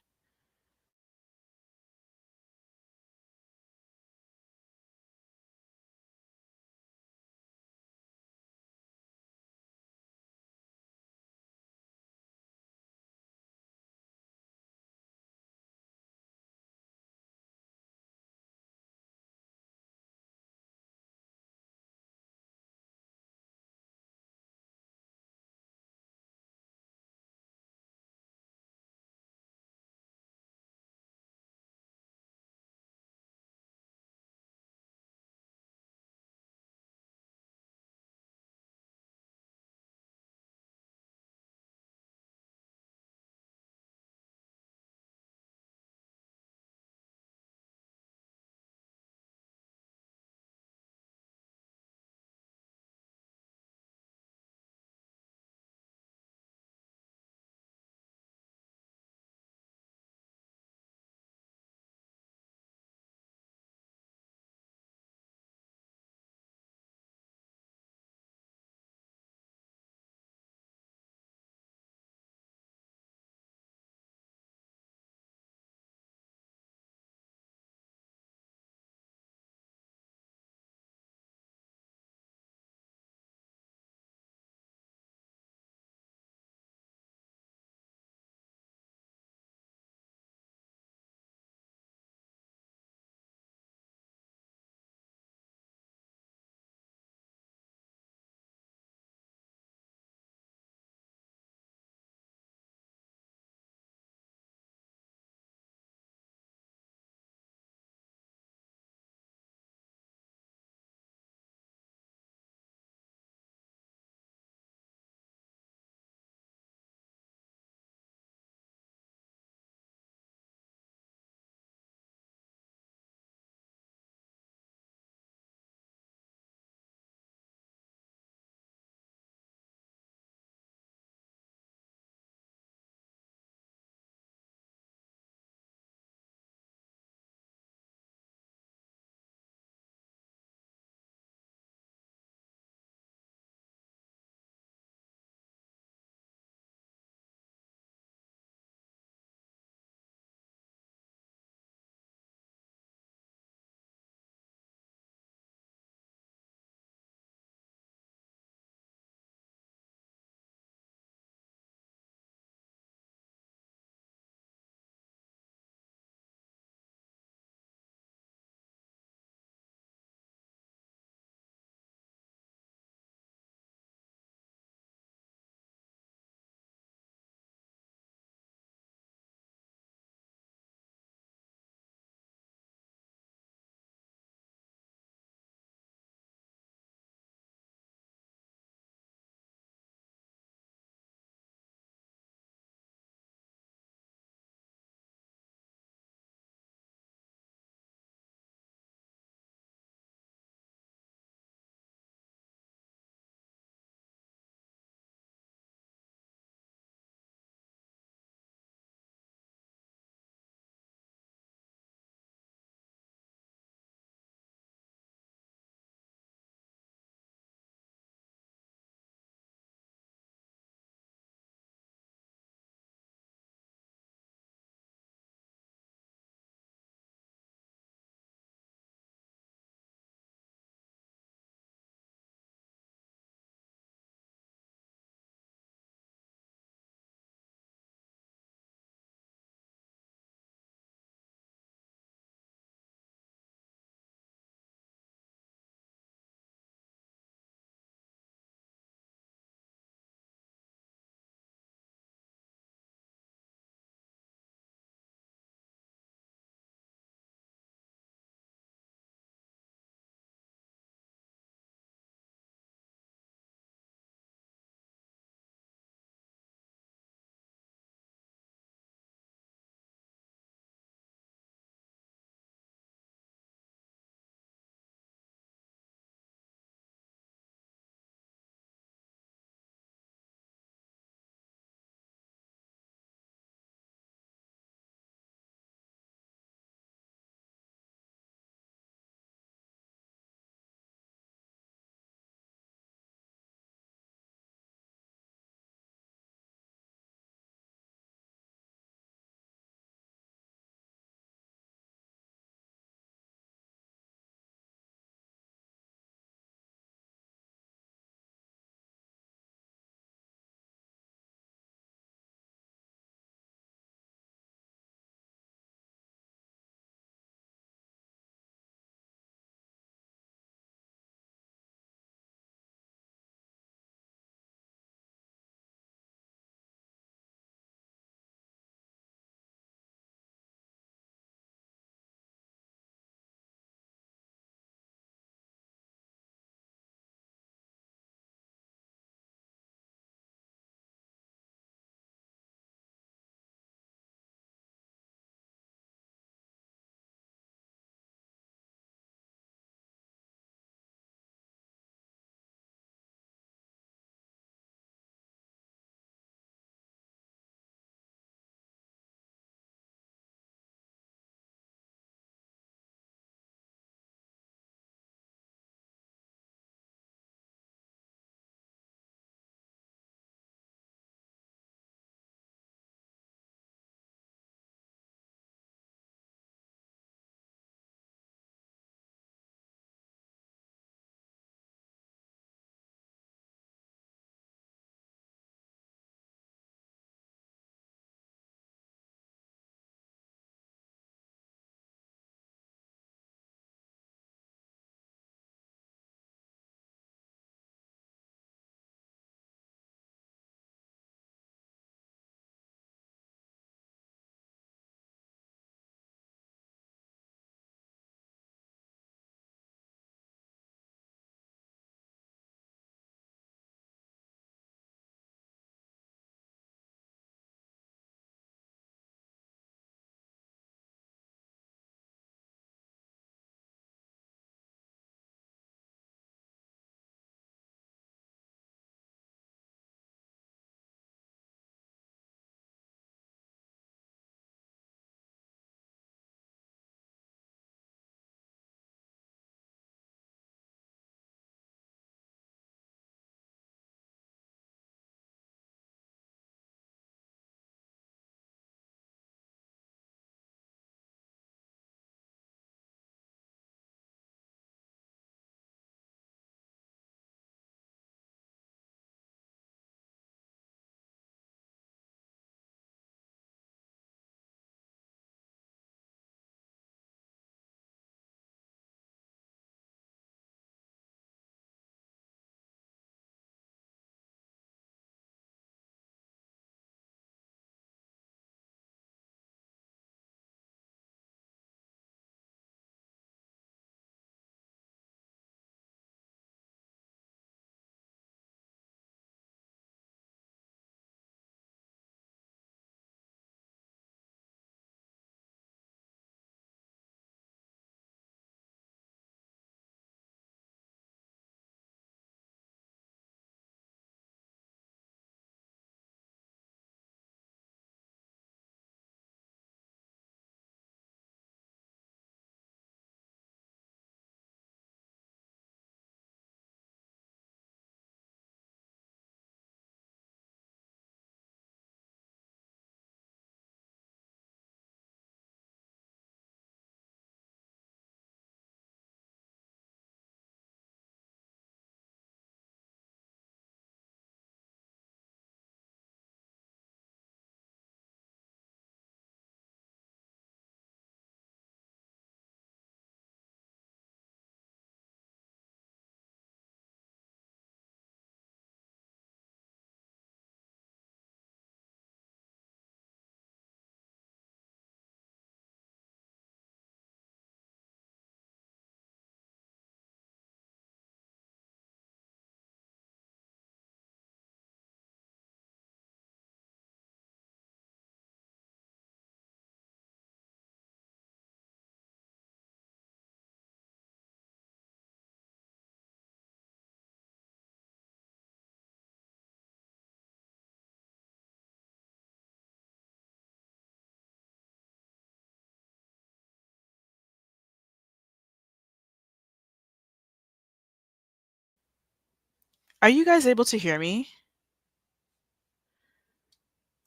Are you guys able to hear me?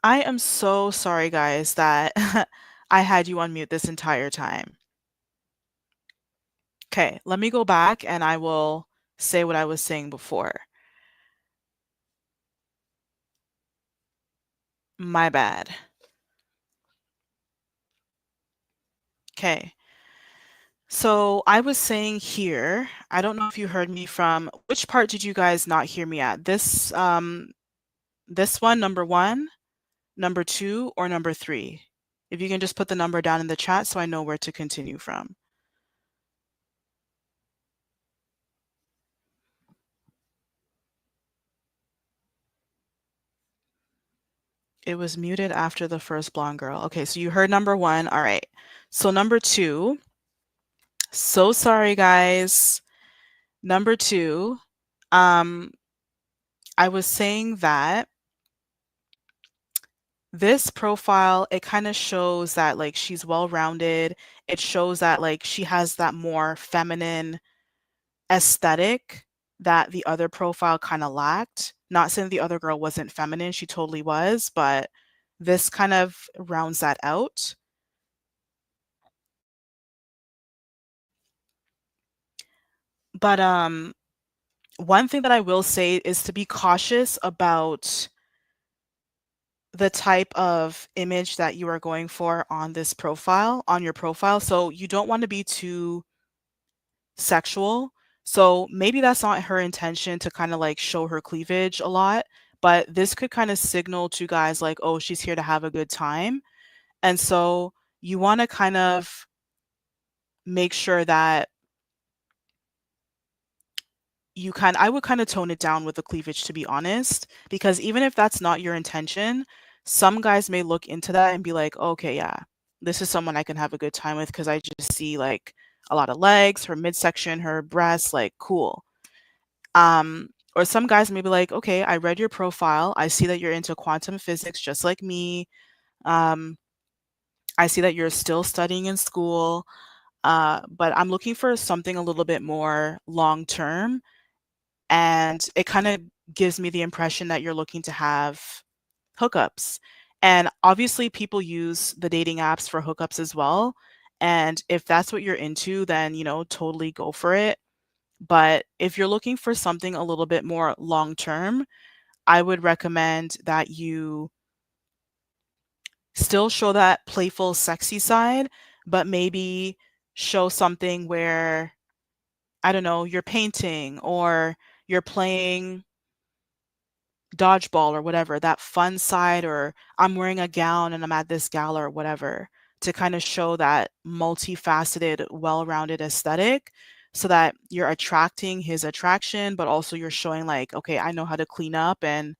I am so sorry, guys, that I had you on mute this entire time. Okay, let me go back and I will say what I was saying before. My bad. Okay. So I was saying here, I don't know if you heard me from which part did you guys not hear me at? This one, number one, number two, or number three? If you can just put the number down in the chat so I know where to continue from. It was muted after the first blonde girl. Okay, so you heard number one. All right. So number two, so sorry guys. Number two, um, I was saying that this profile, it kind of shows that like she's well-rounded. It shows that like she has that more feminine aesthetic that the other profile kind of lacked. Not saying the other girl wasn't feminine, she totally was, but this kind of rounds that out. But one thing that I will say is to be cautious about the type of image that you are going for on this profile, on your profile. So you don't want to be too sexual. So maybe that's not her intention to kind of like show her cleavage a lot, but this could kind of signal to guys like, oh, she's here to have a good time. And so you want to kind of make sure that I would kind of tone it down with the cleavage, to be honest, because even if that's not your intention, some guys may look into that and be like, okay, yeah, this is someone I can have a good time with because I just see like a lot of legs, her midsection, her breasts, like cool. Or some guys may be like, okay, I read your profile. I see that you're into quantum physics just like me. Um, I see that you're still studying in school, but I'm looking for something a little bit more long term. And it kind of gives me the impression that you're looking to have hookups. And obviously, people use the dating apps for hookups as well. And if that's what you're into, then, totally go for it. But if you're looking for something a little bit more long term, I would recommend that you still show that playful, sexy side, but maybe show something where, I don't know, you're painting or you're playing dodgeball or whatever, that fun side, or I'm wearing a gown and I'm at this gala or whatever, to kind of show that multifaceted, well-rounded aesthetic so that you're attracting his attraction, but also you're showing like, okay, I know how to clean up and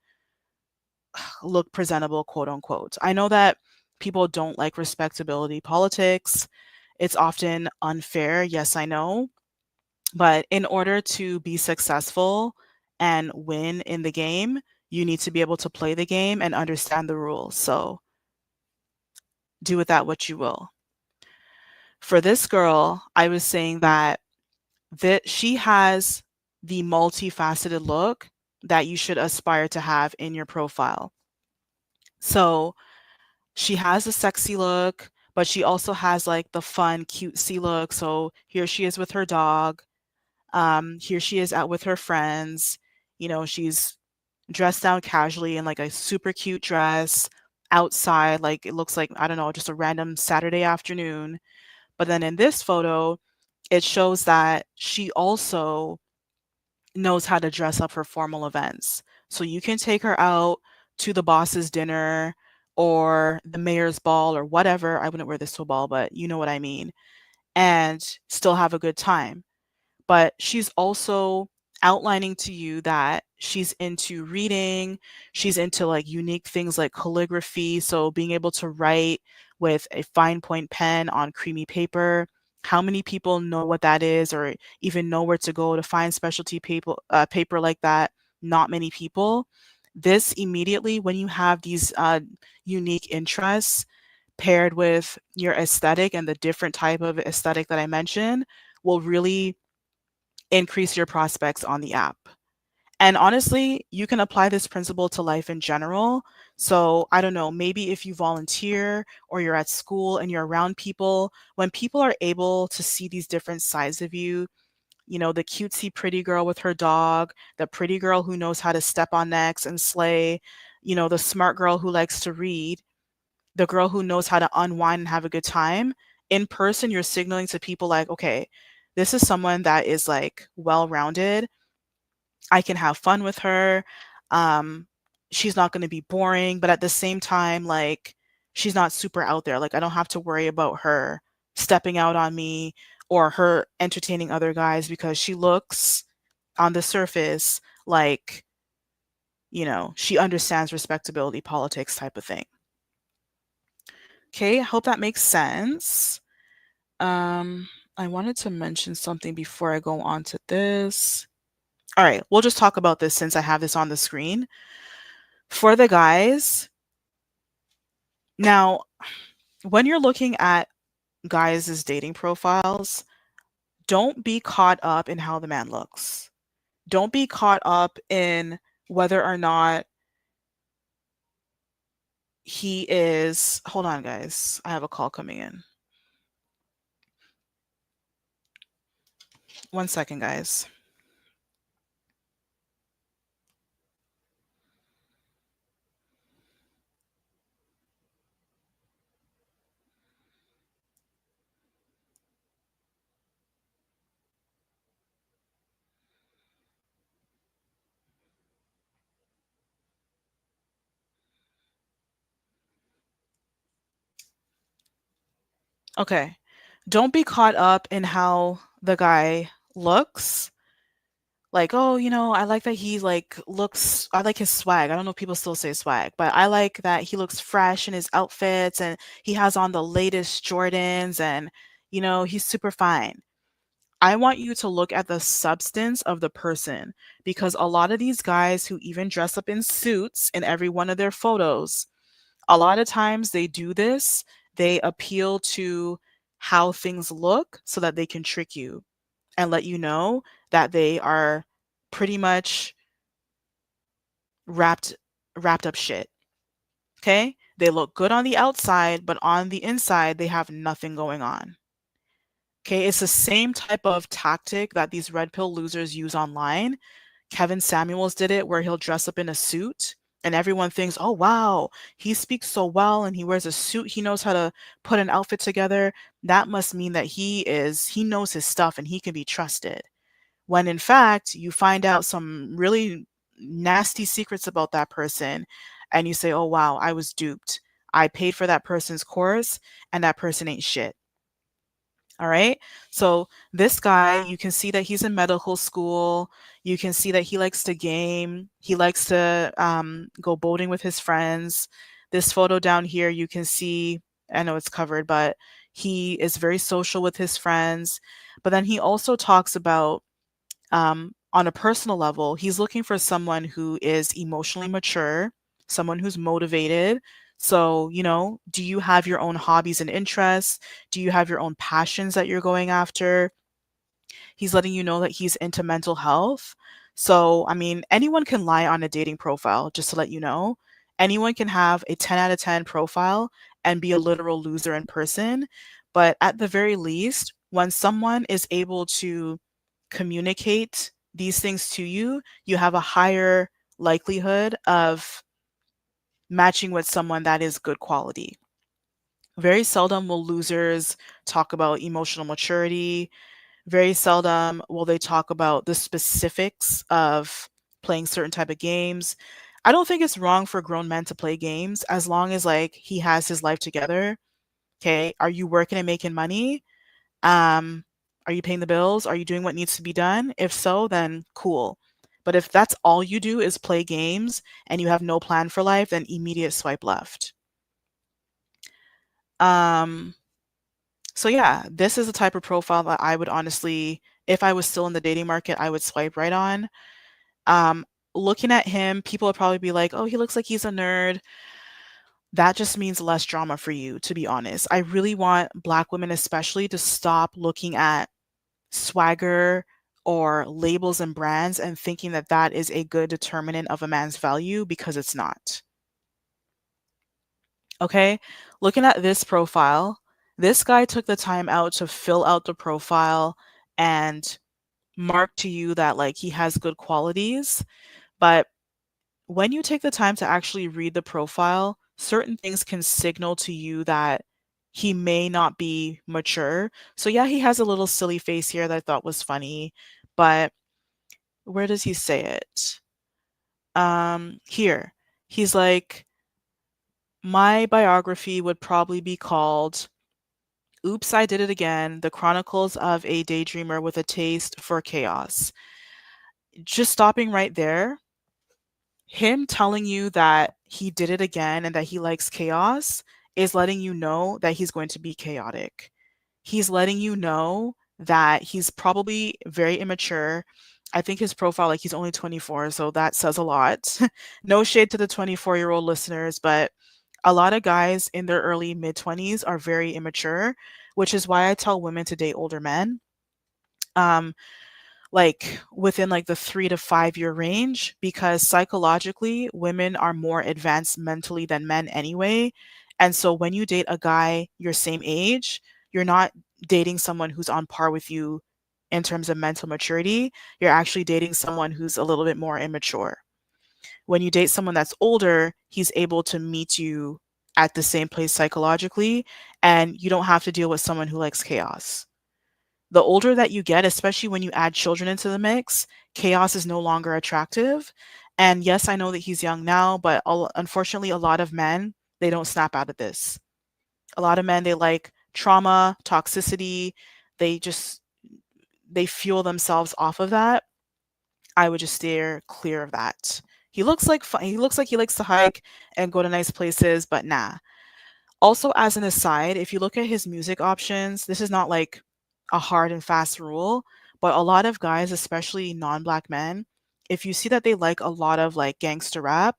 look presentable, quote unquote. I know that people don't like respectability politics. It's often unfair. Yes, I know. But in order to be successful and win in the game, you need to be able to play the game and understand the rules. So do with that what you will. For this girl, I was saying that she has the multifaceted look that you should aspire to have in your profile. So she has a sexy look, but she also has like the fun, cutesy look. So here she is with her dog. Here she is out with her friends. She's dressed down casually in like a super cute dress outside. Like it looks like, I don't know, just a random Saturday afternoon. But then in this photo, it shows that she also knows how to dress up for formal events. So you can take her out to the boss's dinner or the mayor's ball or whatever. I wouldn't wear this to a ball, but you know what I mean. And still have a good time. But she's also outlining to you that she's into reading, she's into like unique things like calligraphy, so being able to write with a fine point pen on creamy paper. How many people know what that is or even know where to go to find specialty paper like that? Not many people. This immediately, when you have these unique interests paired with your aesthetic and the different type of aesthetic that I mentioned, will really increase your prospects on the app. And honestly, you can apply this principle to life in general. So, I don't know, maybe if you volunteer or you're at school and you're around people, when people are able to see these different sides of you, the cutesy pretty girl with her dog, the pretty girl who knows how to step on necks and slay, the smart girl who likes to read, the girl who knows how to unwind and have a good time. In person, you're signaling to people like, okay, this is someone that is like well rounded. I can have fun with her. Um, she's not going to be boring, but at the same time, like, she's not super out there. Like, I don't have to worry about her stepping out on me or her entertaining other guys because she looks on the surface like, she understands respectability politics type of thing. Okay, I hope that makes sense. Um, I wanted to mention something before I go on to this. All right, we'll just talk about this since I have this on the screen. For the guys, now, when you're looking at guys' dating profiles, don't be caught up in how the man looks. Don't be caught up in whether or not he is. Hold on, guys. I have a call coming in. One second, guys. Okay. Don't be caught up in how the guy looks. Like, oh, I like that he like looks I like his swag. I don't know if people still say swag, but I like that he looks fresh in his outfits and he has on the latest Jordans and he's super fine. I want you to look at the substance of the person because a lot of these guys who even dress up in suits in every one of their photos, a lot of times they do this, they appeal to how things look so that they can trick you and let you know that they are pretty much wrapped wrapped up shit. Okay? They look good on the outside, but on the inside they have nothing going on. Okay, it's the same type of tactic that these red pill losers use online. Kevin Samuels did it where he'll dress up in a suit and everyone thinks, "Oh wow, he speaks so well and he wears a suit. He knows how to put an outfit together. That must mean that he knows his stuff and he can be trusted." When in fact, you find out some really nasty secrets about that person and you say, "Oh wow, I was duped. I paid for that person's course and that person ain't shit." All right. So this guy, you can see that he's in medical school. You can see that he likes to game. He likes to go boating with his friends. This photo down here, you can see, I know it's covered, but he is very social with his friends. But then he also talks about on a personal level, he's looking for someone who is emotionally mature, someone who's motivated. So, do you have your own hobbies and interests? Do you have your own passions that you're going after? He's letting you know that he's into mental health. So, I mean, anyone can lie on a dating profile, just to let you know. Anyone can have a 10 out of 10 profile and be a literal loser in person. But at the very least, when someone is able to communicate these things to you, you have a higher likelihood of matching with someone that is good quality. Very seldom will losers talk about emotional maturity. Very seldom will they talk about the specifics of playing certain type of games. I don't think it's wrong for grown men to play games as long as like he has his life together. Okay, are you working and making money? Um, are you paying the bills? Are you doing what needs to be done? If so, then cool. But if that's all you do is play games and you have no plan for life, then immediate swipe left. Um, so yeah, this is the type of profile that I would honestly, if I was still in the dating market, I would swipe right on. Um, Looking at him, people would probably be like, "Oh, he looks like he's a nerd." That just means less drama for you, to be honest. I really want Black women, especially, to stop looking at swagger or labels and brands and thinking that that is a good determinant of a man's value because it's not. Okay? Looking at this profile, this guy took the time out to fill out the profile and mark to you that like he has good qualities, but when you take the time to actually read the profile, certain things can signal to you that he may not be mature. So yeah, he has a little silly face here that I thought was funny, but where does he say it? Here. He's like, my biography would probably be called Oops, I Did It Again: The Chronicles of a Daydreamer with a Taste for Chaos. Just stopping right there, him telling you that he did it again and that he likes chaos is letting you know that he's going to be chaotic. He's letting you know that he's probably very immature. I think his profile, like he's only 24, so that says a lot. No shade to the 24-year-old listeners, but a lot of guys in their early mid 20s are very immature, which is why I tell women to date older men. Um, like within like the 3 to 5 year range, because psychologically women are more advanced mentally than men anyway. And so when you date a guy your same age, you're not dating someone who's on par with you in terms of mental maturity. You're actually dating someone who's a little bit more immature. When you date someone that's older, he's able to meet you at the same place psychologically, and you don't have to deal with someone who likes chaos. The older that you get, especially when you add children into the mix, chaos is no longer attractive. And yes, I know that he's young now, but unfortunately, a lot of men, they don't snap out of this. A lot of men, they like trauma, toxicity. They just, they fuel themselves off of that. I would just steer clear of that. He looks like fun. He looks like he likes to hike and go to nice places, but nah. Also, as an aside, if you look at his music options, this is not like a hard and fast rule, but a lot of guys, especially non-black men, if you see that they like a lot of like gangster rap,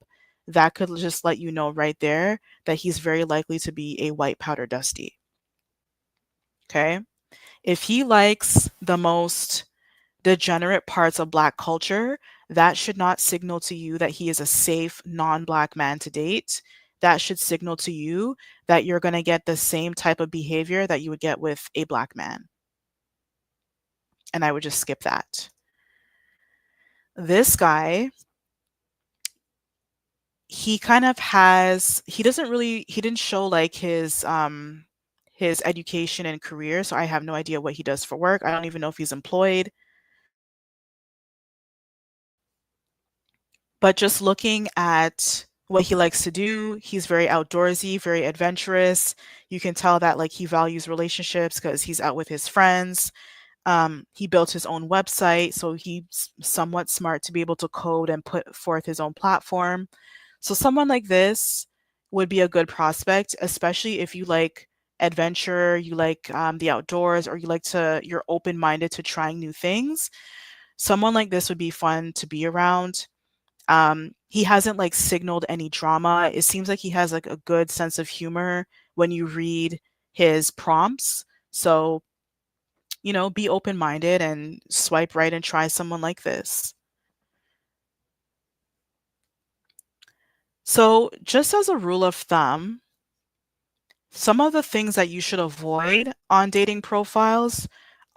that could just let you know right there that he's very likely to be a white powder dusty. Okay? If he likes the most degenerate parts of black culture, that should not signal to you that he is a safe non-black man to date. That should signal to you that you're going to get the same type of behavior that you would get with a black man. And I would just skip that. This guy, he kind of has, he doesn't really, he didn't show like his education and career, so I have no idea what he does for work. I don't even know if he's employed. But just looking at what he likes to do, he's very outdoorsy, very adventurous. You can tell that like he values relationships because he's out with his friends. He built his own website, so he's somewhat smart to be able to code and put forth his own platform. So someone like this would be a good prospect, especially if you like adventure, you like the outdoors, or you like to, you're open-minded to trying new things. Someone like this would be fun to be around. He hasn't like signaled any drama. It seems like he has like a good sense of humor when you read his prompts. So, you know, be open-minded and swipe right and try someone like this. So, just as a rule of thumb, some of the things that you should avoid on dating profiles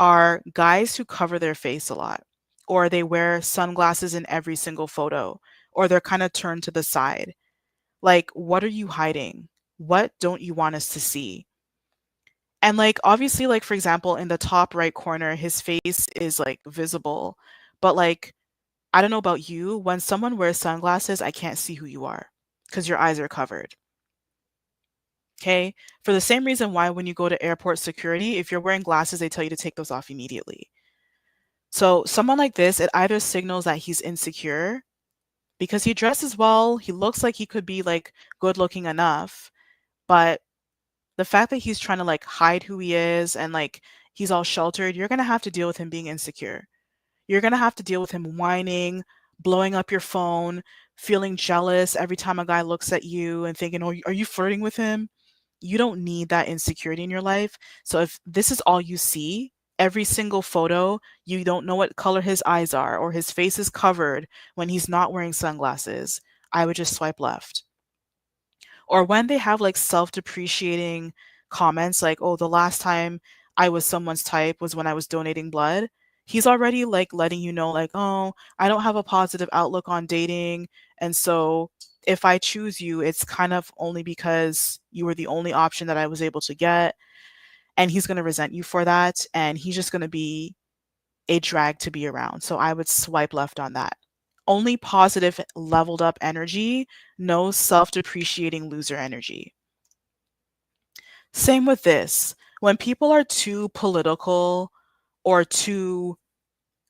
are guys who cover their face a lot, or they wear sunglasses in every single photo, or they're kind of turned to the side. Like, what are you hiding? What don't you want us to see? And like, obviously, like, for example, in the top right corner, his face is like visible. But like, I don't know about you, when someone wears sunglasses, I can't see who you are because your eyes are covered. Okay. For the same reason why when you go to airport security, if you're wearing glasses, they tell you to take those off immediately. So someone like this, it either signals that he's insecure because he dresses well, he looks like he could be like good looking enough, but the fact that he's trying to like hide who he is and like he's all sheltered, you're gonna have to deal with him being insecure. You're gonna have to deal with him whining, blowing up your phone, feeling jealous every time a guy looks at you and thinking, oh, are you flirting with him? You don't need that insecurity in your life. So if this is all you see every single photo, you don't know what color his eyes are or his face is covered when he's not wearing sunglasses, I would just swipe left. Or when they have like self-depreciating comments like, "Oh, the last time I was someone's type was when I was donating blood." He's already like letting you know like, "Oh, I don't have a positive outlook on dating, and so if I choose you, it's kind of only because you were the only option that I was able to get." And he's going to resent you for that, and he's just going to be a drag to be around. So I would swipe left on that. Only positive leveled up energy, no self depreciating loser energy. Same with this. When people are too political or too,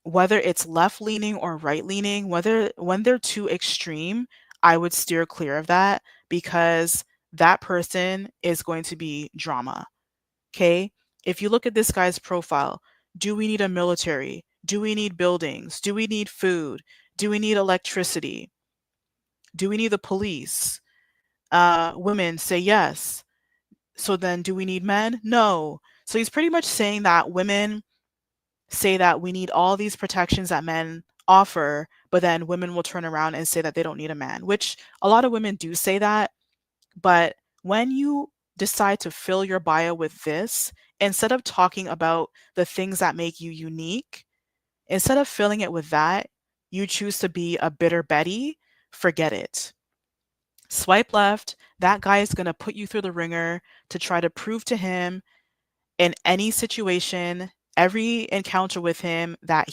whether it's left leaning or right leaning, whether when they're too extreme, I would steer clear of that because that person is going to be drama. Okay. If you look at this guy's profile, do we need a military? Do we need buildings? Do we need food? Do we need electricity? Do we need the police? Women say yes. So then do we need men? No. So he's pretty much saying that women say that we need all these protections that men offer, but then women will turn around and say that they don't need a man, which a lot of women do say that. But when you decide to fill your bio with this, instead of talking about the things that make you unique, instead of filling it with that, you choose to be a bitter Betty, forget it. Swipe left, that guy is going to put you through the ringer to try to prove to him in any situation, every encounter with him that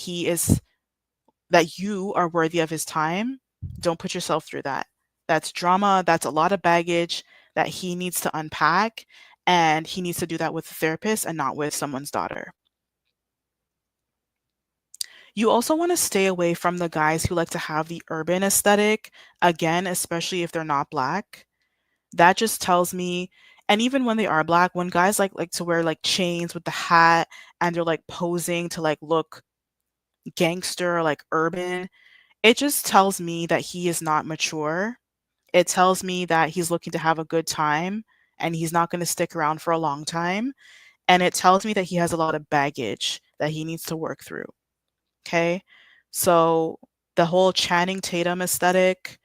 you are worthy of his time. Don't put yourself through that. That's drama. That's a lot of baggage that he needs to unpack. And he needs to do that with a therapist and not with someone's daughter. You also want to stay away from the guys who like to have the urban aesthetic, again, especially if they're not black. That just tells me, and even when they are black, when guys like to wear like chains with the hat and they're like posing to like look gangster or like urban, it just tells me that he is not mature. It tells me that he's looking to have a good time and he's not going to stick around for a long time. And it tells me that he has a lot of baggage that he needs to work through. Okay. So the whole Channing Tatum aesthetic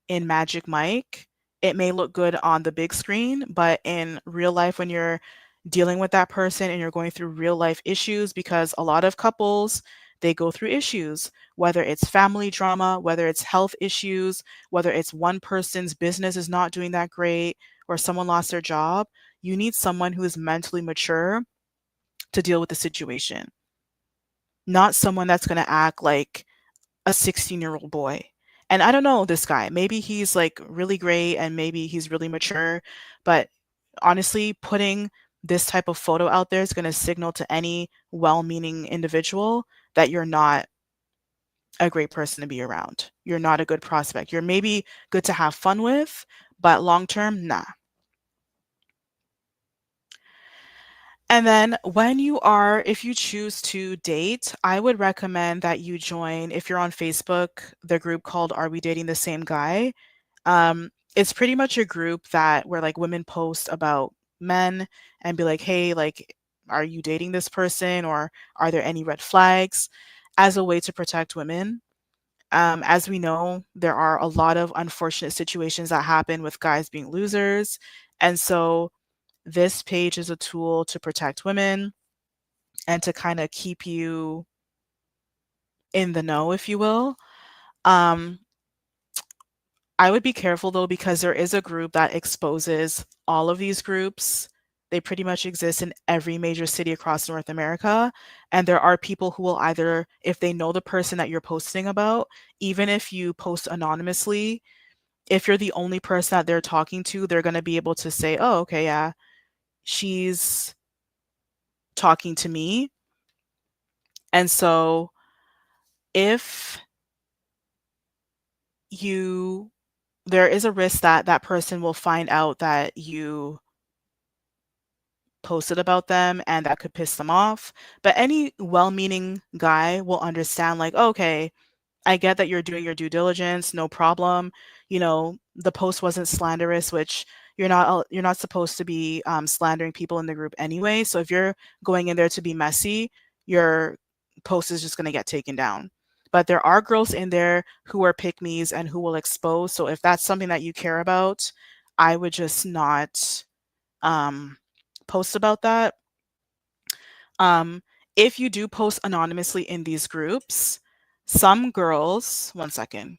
in Magic Mike, it may look good on the big screen, but in real life, when you're dealing with that person and you're going through real life issues, because a lot of couples, they go through issues, whether it's family drama, whether it's health issues, whether it's one person's business is not doing that great, or someone lost their job, you need someone who is mentally mature to deal with the situation, not someone that's going to act like a 16-year-old boy. And I don't know this guy. Maybe he's like really great and maybe he's really mature, but honestly, putting this type of photo out there is going to signal to any well-meaning individual that you're not a great person to be around. You're not a good prospect. You're maybe good to have fun with, but long term, nah. And then if you choose to date, I would recommend that you join, if you're on Facebook, the group called Are We Dating the Same Guy? It's pretty much a group that where like women post about men and be like, hey, like, are you dating this person or are there any red flags as a way to protect women? As we know, there are a lot of unfortunate situations that happen with guys being losers. And so this page is a tool to protect women and to kind of keep you in the know, if you will. Um, I would be careful though, because there is a group that exposes all of these groups. They pretty much exist in every major city across North America. And there are people who will either, if they know the person that you're posting about, even if you post anonymously, if you're the only person that they're talking to, they're going to be able to say, oh, okay, yeah, she's talking to me. And so if you there is a risk that that person will find out that you posted about them and that could piss them off. But any well-meaning guy will understand, like, okay, I get that you're doing your due diligence, no problem. You know, the post wasn't slanderous, which you're not supposed to be slandering people in the group anyway. So if you're going in there to be messy, your post is just going to get taken down. But there are girls in there who are pick me's and who will expose. So if that's something that you care about, I would just not um, post about that. Um, if you do post anonymously in these groups, some girls, one second,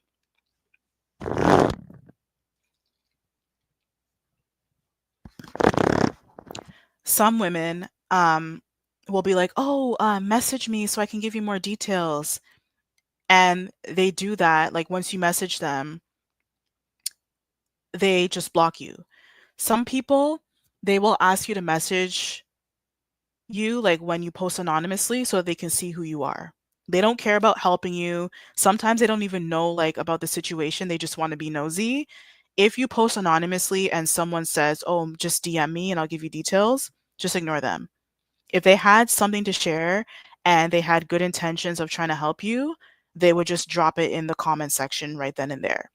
some women will be like, oh, message me so I can give you more details. And they do that. Like once you message them, they just block you. Some people, they will ask you to message you like when you post anonymously so they can see who you are. They don't care about helping you. Sometimes they don't even know like about the situation. They just want to be nosy. If you post anonymously and someone says, "Oh, just DM me and I'll give you details," just ignore them. If they had something to share and they had good intentions of trying to help you, they would just drop it in the comment section right then and there.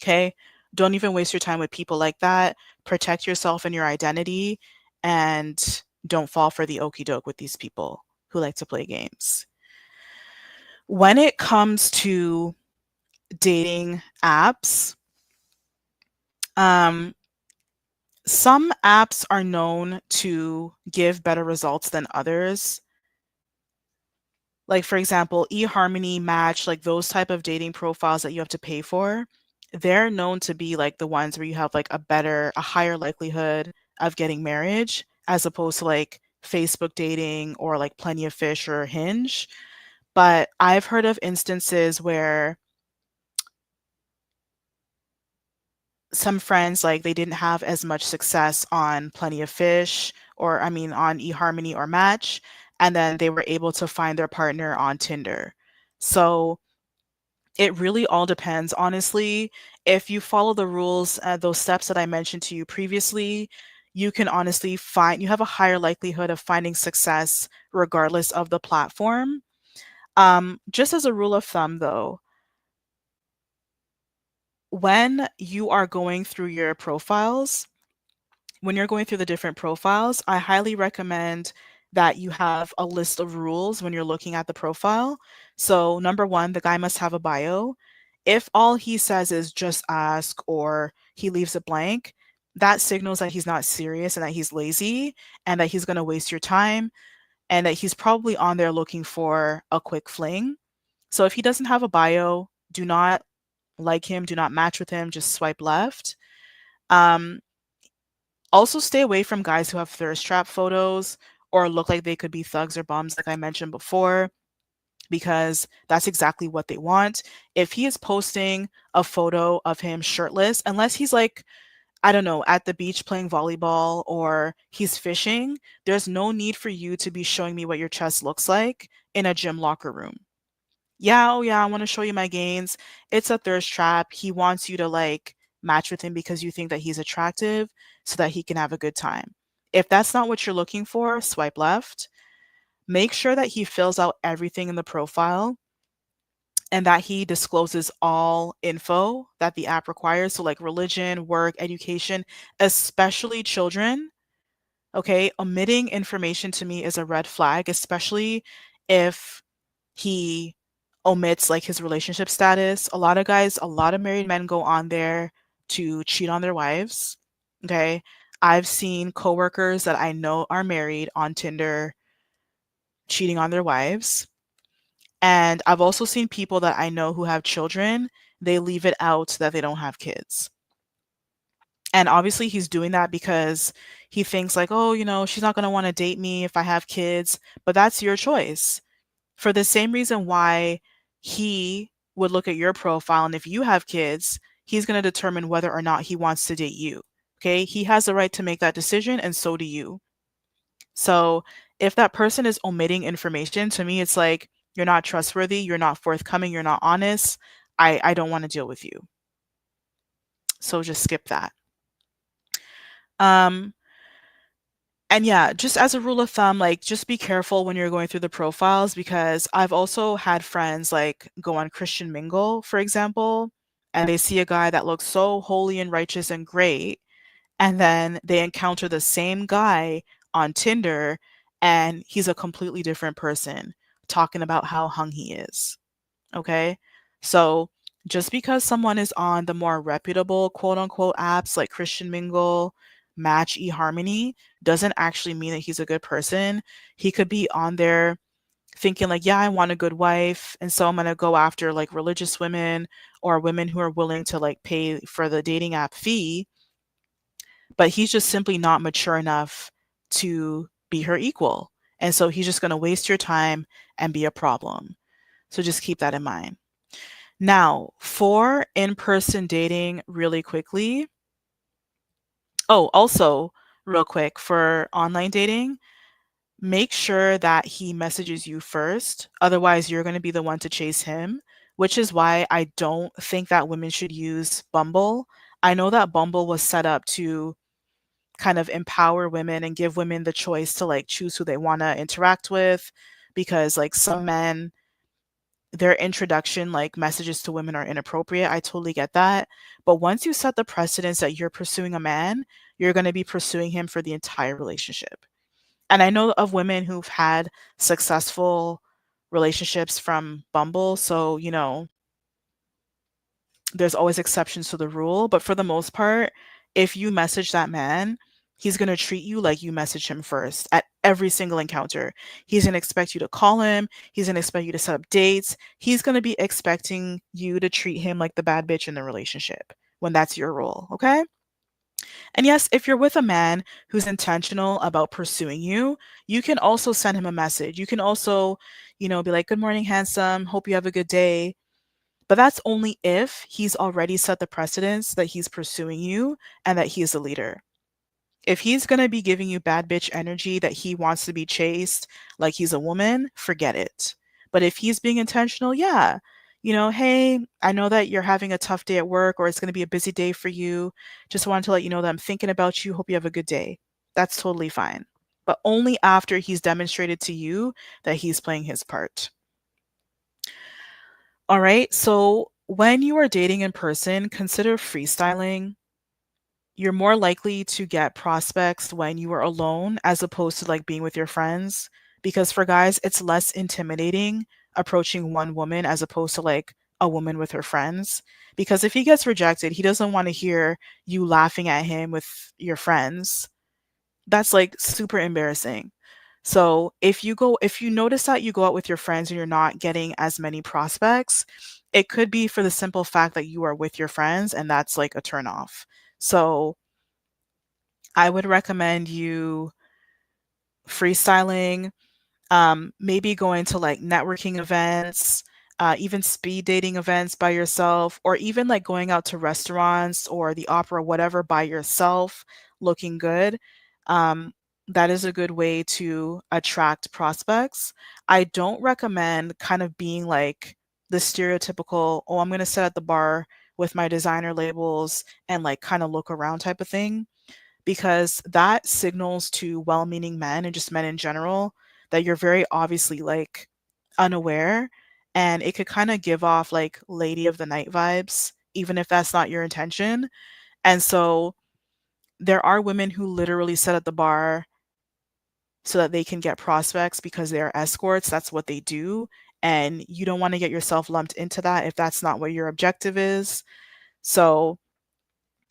Okay? Don't even waste your time with people like that. Protect yourself and your identity and don't fall for the okey doke with these people who like to play games. When it comes to dating apps, um, some apps are known to give better results than others. Like for example, eHarmony, Match, like those type of dating profiles that you have to pay for, they're known to be like the ones where you have like a higher likelihood of getting marriage as opposed to like Facebook dating or like Plenty of Fish or Hinge. But I've heard of instances where some friends like they didn't have as much success on Plenty of Fish or I mean on eHarmony or Match, and then they were able to find their partner on Tinder. So it really all depends, honestly. If you follow the rules, those steps that I mentioned to you previously, you can honestly find you have a higher likelihood of finding success regardless of the platform. Just as a rule of thumb, though, when you are going through your profiles, when you're going through the different profiles, I highly recommend that you have a list of rules when you're looking at the profile. So, number one, the guy must have a bio. If all he says is just ask or he leaves it blank, that signals that he's not serious and that he's lazy and that he's going to waste your time and that he's probably on there looking for a quick fling. So, if he doesn't have a bio, do not like him, do not match with him, just swipe left. Um, Also, stay away from guys who have thirst trap photos or look like they could be thugs or bums, like I mentioned before, because that's exactly what they want. If he is posting a photo of him shirtless, unless he's like, I don't know, at the beach playing volleyball or he's fishing, there's no need for you to be showing me what your chest looks like in a gym locker room. Yeah, oh yeah, I want to show you my gains. It's a thirst trap. He wants you to like match with him because you think that he's attractive so that he can have a good time. If that's not what you're looking for, swipe left. Make sure that he fills out everything in the profile and that he discloses all info that the app requires. So, like religion, work, education, especially children. Okay, omitting information to me is a red flag, especially if he omits like his relationship status. A lot of guys, a lot of married men go on there to cheat on their wives. Okay. I've seen coworkers that I know are married on Tinder cheating on their wives. And I've also seen people that I know who have children, they leave it out that they don't have kids. And obviously he's doing that because he thinks like, oh, she's not going to want to date me if I have kids, but that's your choice. For the same reason why he would look at your profile and if you have kids, he's going to determine whether or not he wants to date you. Okay? He has the right to make that decision and so do you. So, if that person is omitting information, to me it's like you're not trustworthy, you're not forthcoming, you're not honest. I don't want to deal with you. So just skip that. Um And yeah, just as a rule of thumb, like just be careful when you're going through the profiles because I've also had friends like go on Christian Mingle, for example, and they see a guy that looks so holy and righteous and great, and then they encounter the same guy on Tinder and he's a completely different person talking about how hung he is. Okay. So just because someone is on the more reputable quote unquote apps like Christian Mingle, Match, eHarmony, doesn't actually mean that he's a good person. He could be on there thinking like, yeah, I want a good wife, and so I'm going to go after like religious women or women who are willing to like pay for the dating app fee, but he's just simply not mature enough to be her equal. And so he's just going to waste your time and be a problem. So just keep that in mind. Now, for in person dating, really quickly. Oh, also, real quick, for online dating, make sure that he messages you first. Otherwise, you're going to be the one to chase him, which is why I don't think that women should use Bumble. I know that Bumble was set up to kind of empower women and give women the choice to like choose who they want to interact with, because like some men, their introduction like messages to women are inappropriate. I totally get that. But once you set the precedence that you're pursuing a man, you're going to be pursuing him for the entire relationship. And I know of women who've had successful relationships from Bumble. So, there's always exceptions to the rule. But for the most part, if you message that man, he's going to treat you like you message him first at every single encounter. He's going to expect you to call him. He's going to expect you to set up dates. He's going to be expecting you to treat him like the bad bitch in the relationship when that's your role. Okay. And yes, if you're with a man who's intentional about pursuing you, you can also send him a message. You can also, be like, good morning, handsome. Hope you have a good day. But that's only if he's already set the precedence that he's pursuing you and that he is a leader. If he's going to be giving you bad bitch energy that he wants to be chased like he's a woman, forget it. But if he's being intentional, yeah. Hey, I know that you're having a tough day at work or it's going to be a busy day for you. Just wanted to let you know that I'm thinking about you. Hope you have a good day. That's totally fine. But only after he's demonstrated to you that he's playing his part. All right. So when you are dating in person, consider freestyling. You're more likely to get prospects when you are alone as opposed to like being with your friends. Because for guys, it's less intimidating approaching one woman as opposed to like a woman with her friends. Because if he gets rejected, he doesn't want to hear you laughing at him with your friends. That's like super embarrassing. So if you notice that you go out with your friends and you're not getting as many prospects, it could be for the simple fact that you are with your friends and that's like a turn off. So I would recommend you freestyling, maybe going to like networking events, even speed dating events by yourself, or even like going out to restaurants or the opera, whatever, by yourself, looking good. Um, that is a good way to attract prospects. I don't recommend kind of being like the stereotypical, oh, I'm going to sit at the bar with my designer labels and like kind of look around type of thing, because that signals to well-meaning men and just men in general that you're very obviously like unaware, and it could kind of give off like lady of the night vibes even if that's not your intention. And so there are women who literally sit at the bar so that they can get prospects because they are escorts. That's what they do. And you don't want to get yourself lumped into that if that's not what your objective is. So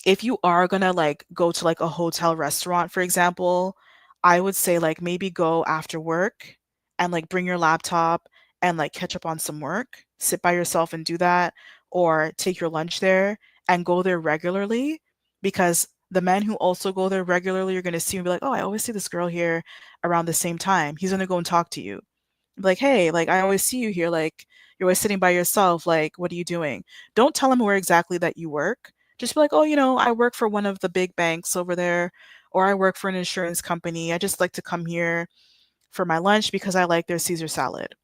if you are gonna like go to like a hotel restaurant, for example, I would say like maybe go after work and like bring your laptop and like catch up on some work, sit by yourself and do that, or take your lunch there and go there regularly, because the men who also go there regularly are gonna see and be like, oh, I always see this girl here around the same time. He's gonna go and talk to you. Like, hey, like I always see you here, like you're always sitting by yourself, like what are you doing? Don't tell him where exactly that you work. Just be like, oh, I work for one of the big banks over there, or I work for an insurance company. I just like to come here for my lunch because I like their Caesar salad.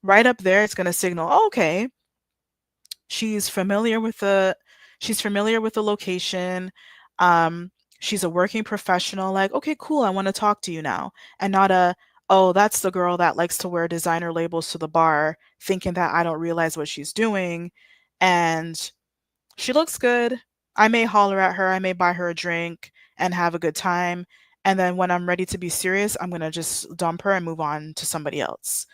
Right up there, it's going to signal, oh, okay, she's familiar with the she's familiar with the location. Um, she's a working professional. Like, okay, cool. I want to talk to you now, and not a, oh, that's the girl that likes to wear designer labels to the bar, thinking that I don't realize what she's doing, and she looks good. I may holler at her. I may buy her a drink and have a good time. And then when I'm ready to be serious, I'm going to just dump her and move on to somebody else.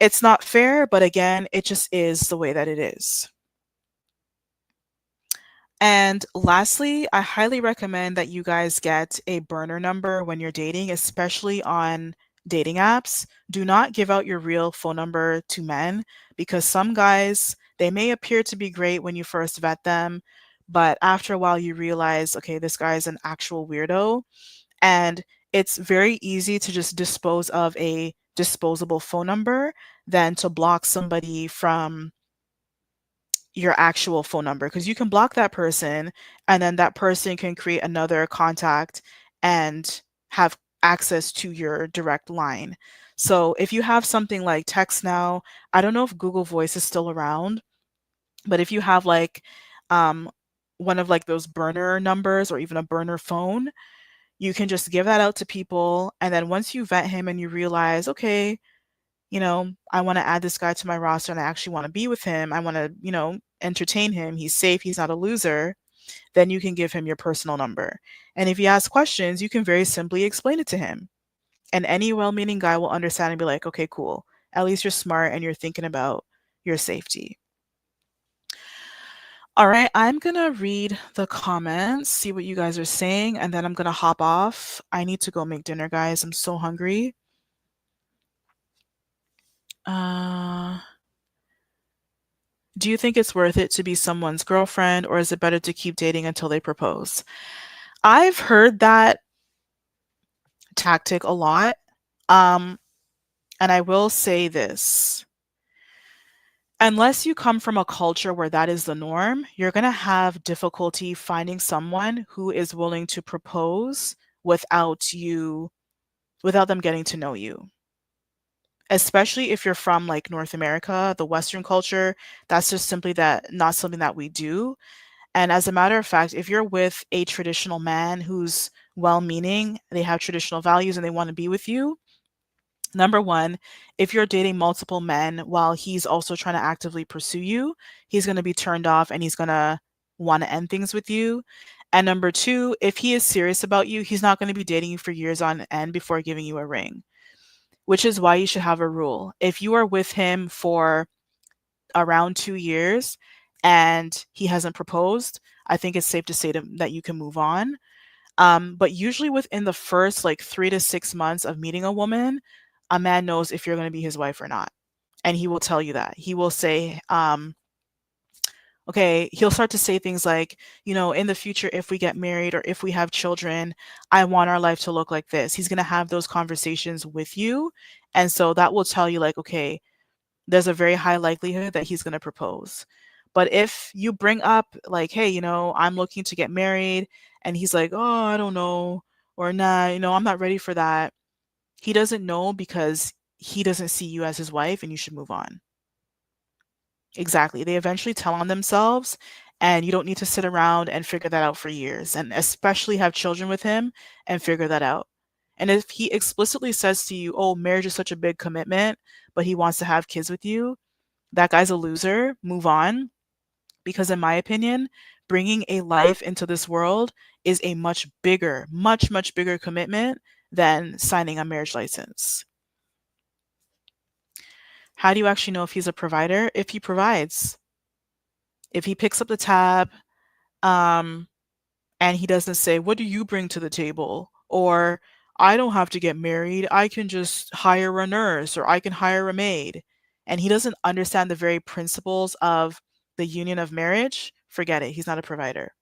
It's not fair, but again, it just is the way that it is. And lastly, I highly recommend that you guys get a burner number when you're dating, especially on dating apps. Do not give out your real phone number to men because some guys, they may appear to be great when you first vet them, but after a while you realize, okay, this guy is an actual weirdo. And it's very easy to just dispose of a disposable phone number than to block somebody from your actual phone number because you can block that person and then that person can create another contact and have access to your direct line. So if you have something like text now, I don't know if Google Voice is still around, but if you have like um, one of like those burner numbers or even a burner phone, you can just give that out to people. And then once you vet him and you realize, okay, I want to add this guy to my roster and I actually want to be with him. I want to, entertain him. He's safe. He's not a loser. Then you can give him your personal number. And if he asks questions, you can very simply explain it to him. And any well meaning guy will understand and be like, okay, cool. At least you're smart and you're thinking about your safety. All right, I'm going to read the comments, see what you guys are saying, and then I'm going to hop off. I need to go make dinner, guys. I'm so hungry. Do you think it's worth it to be someone's girlfriend, or is it better to keep dating until they propose? I've heard that tactic a lot. Um, and I will say this. Unless you come from a culture where that is the norm, you're going to have difficulty finding someone who is willing to propose without without them getting to know you. Especially if you're from like North America, the Western culture, that's just simply that not something that we do. And as a matter of fact, if you're with a traditional man who's well meaning, they have traditional values and they want to be with you, number one, if you're dating multiple men while he's also trying to actively pursue you, he's going to be turned off and he's going to want to end things with you. And number two, if he is serious about you, he's not going to be dating you for years on end before giving you a ring, which is why you should have a rule. If you are with him for around 2 years and he hasn't proposed, I think it's safe to say that you can move on. But usually within the first like 3 to 6 months of meeting a woman, a man knows if you're going to be his wife or not. And he will tell you that. He will say, okay, he'll start to say things like, in the future, if we get married or if we have children, I want our life to look like this. He's going to have those conversations with you. And so that will tell you, like, okay, there's a very high likelihood that he's going to propose. But if you bring up, like, hey, I'm looking to get married, and he's like, oh, I don't know, or nah, I'm not ready for that. He doesn't know because he doesn't see you as his wife, and you should move on. Exactly. They eventually tell on themselves, and you don't need to sit around and figure that out for years, and especially have children with him and figure that out. And if he explicitly says to you, oh, marriage is such a big commitment, but he wants to have kids with you, that guy's a loser. Move on. Because, in my opinion, bringing a life into this world is a much bigger, much, much bigger commitment than signing a marriage license. How do you actually know if he's a provider? If he provides. If he picks up the tab, and he doesn't say, what do you bring to the table? Or, I don't have to get married. I can just hire a nurse or I can hire a maid. And he doesn't understand the very principles of the union of marriage. Forget it. He's not a provider.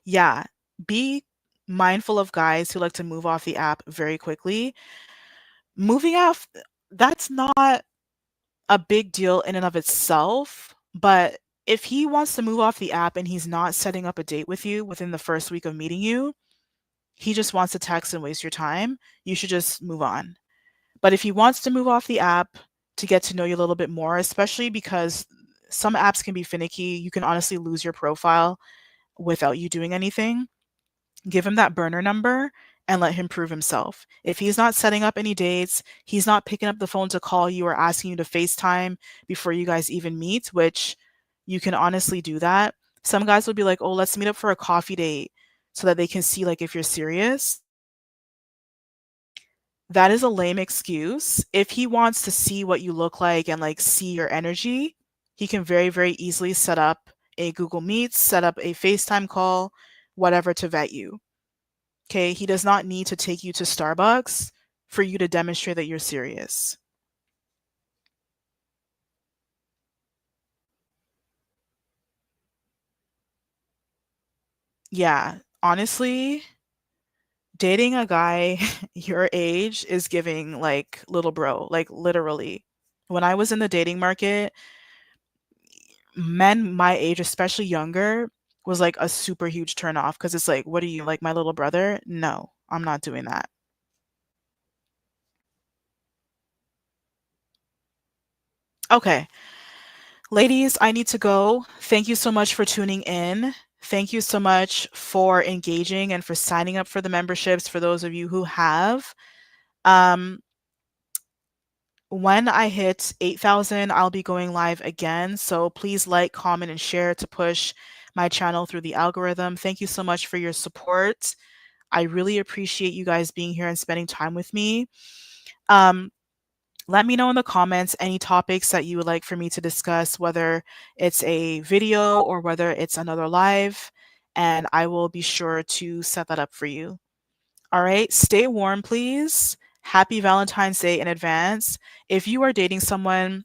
Yeah. Be mindful of guys who like to move off the app very quickly. Moving off, that's not a big deal in and of itself, but if he wants to move off the app and he's not setting up a date with you within the first week of meeting you, he just wants to text and waste your time, you should just move on. But if he wants to move off the app to get to know you a little bit more, especially because some apps can be finicky, you can honestly lose your profile without you doing anything. Give him that burner number and let him prove himself. If he's not setting up any dates, he's not picking up the phone to call you or asking you to FaceTime before you guys even meet, which you can honestly do that. Some guys will be like, "Oh, let's meet up for a coffee date so that they can see like if you're serious." That is a lame excuse. If he wants to see what you look like and like see your energy, he can very, very easily set up a Google Meets, set up a FaceTime call, whatever to vet you. Okay. He does not need to take you to Starbucks for you to demonstrate that you're serious. Yeah. Honestly, dating a guy your age is giving like little bro, like literally. When I was in the dating market, men my age, especially younger, was like a super huge turn off because it's like, what are you, like my little brother? No, I'm not doing that. Okay, ladies, I need to go. Thank you so much for tuning in. Thank you so much for engaging and for signing up for the memberships for those of you who have. Um, when I hit 8,000, I'll be going live again. So please like, comment, and share to push my channel through the algorithm. Thank you so much for your support. I really appreciate you guys being here and spending time with me. Um, Let me know in the comments any topics that you would like for me to discuss, whether it's a video or whether it's another live, and I will be sure to set that up for you. All right, stay warm, please. Happy Valentine's Day in advance. If you are dating someone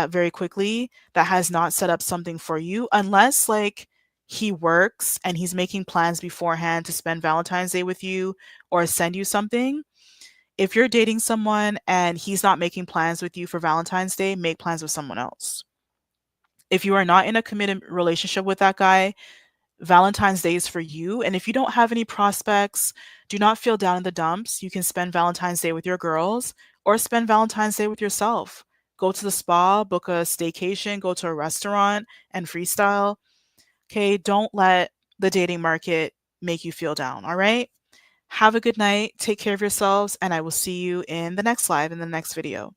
very quickly that has not set up something for you, unless like he works and he's making plans beforehand to spend Valentine's Day with you or send you something, if you're dating someone and he's not making plans with you for Valentine's Day, make plans with someone else. If you are not in a committed relationship with that guy, Valentine's Day is for you. And if you don't have any prospects, do not feel down in the dumps. You can spend Valentine's Day with your girls or spend Valentine's Day with yourself. Go to the spa, book a staycation, go to a restaurant and freestyle. Okay. Don't let the dating market make you feel down. All right. Have a good night. Take care of yourselves. And I will see you in the next live, in the next video.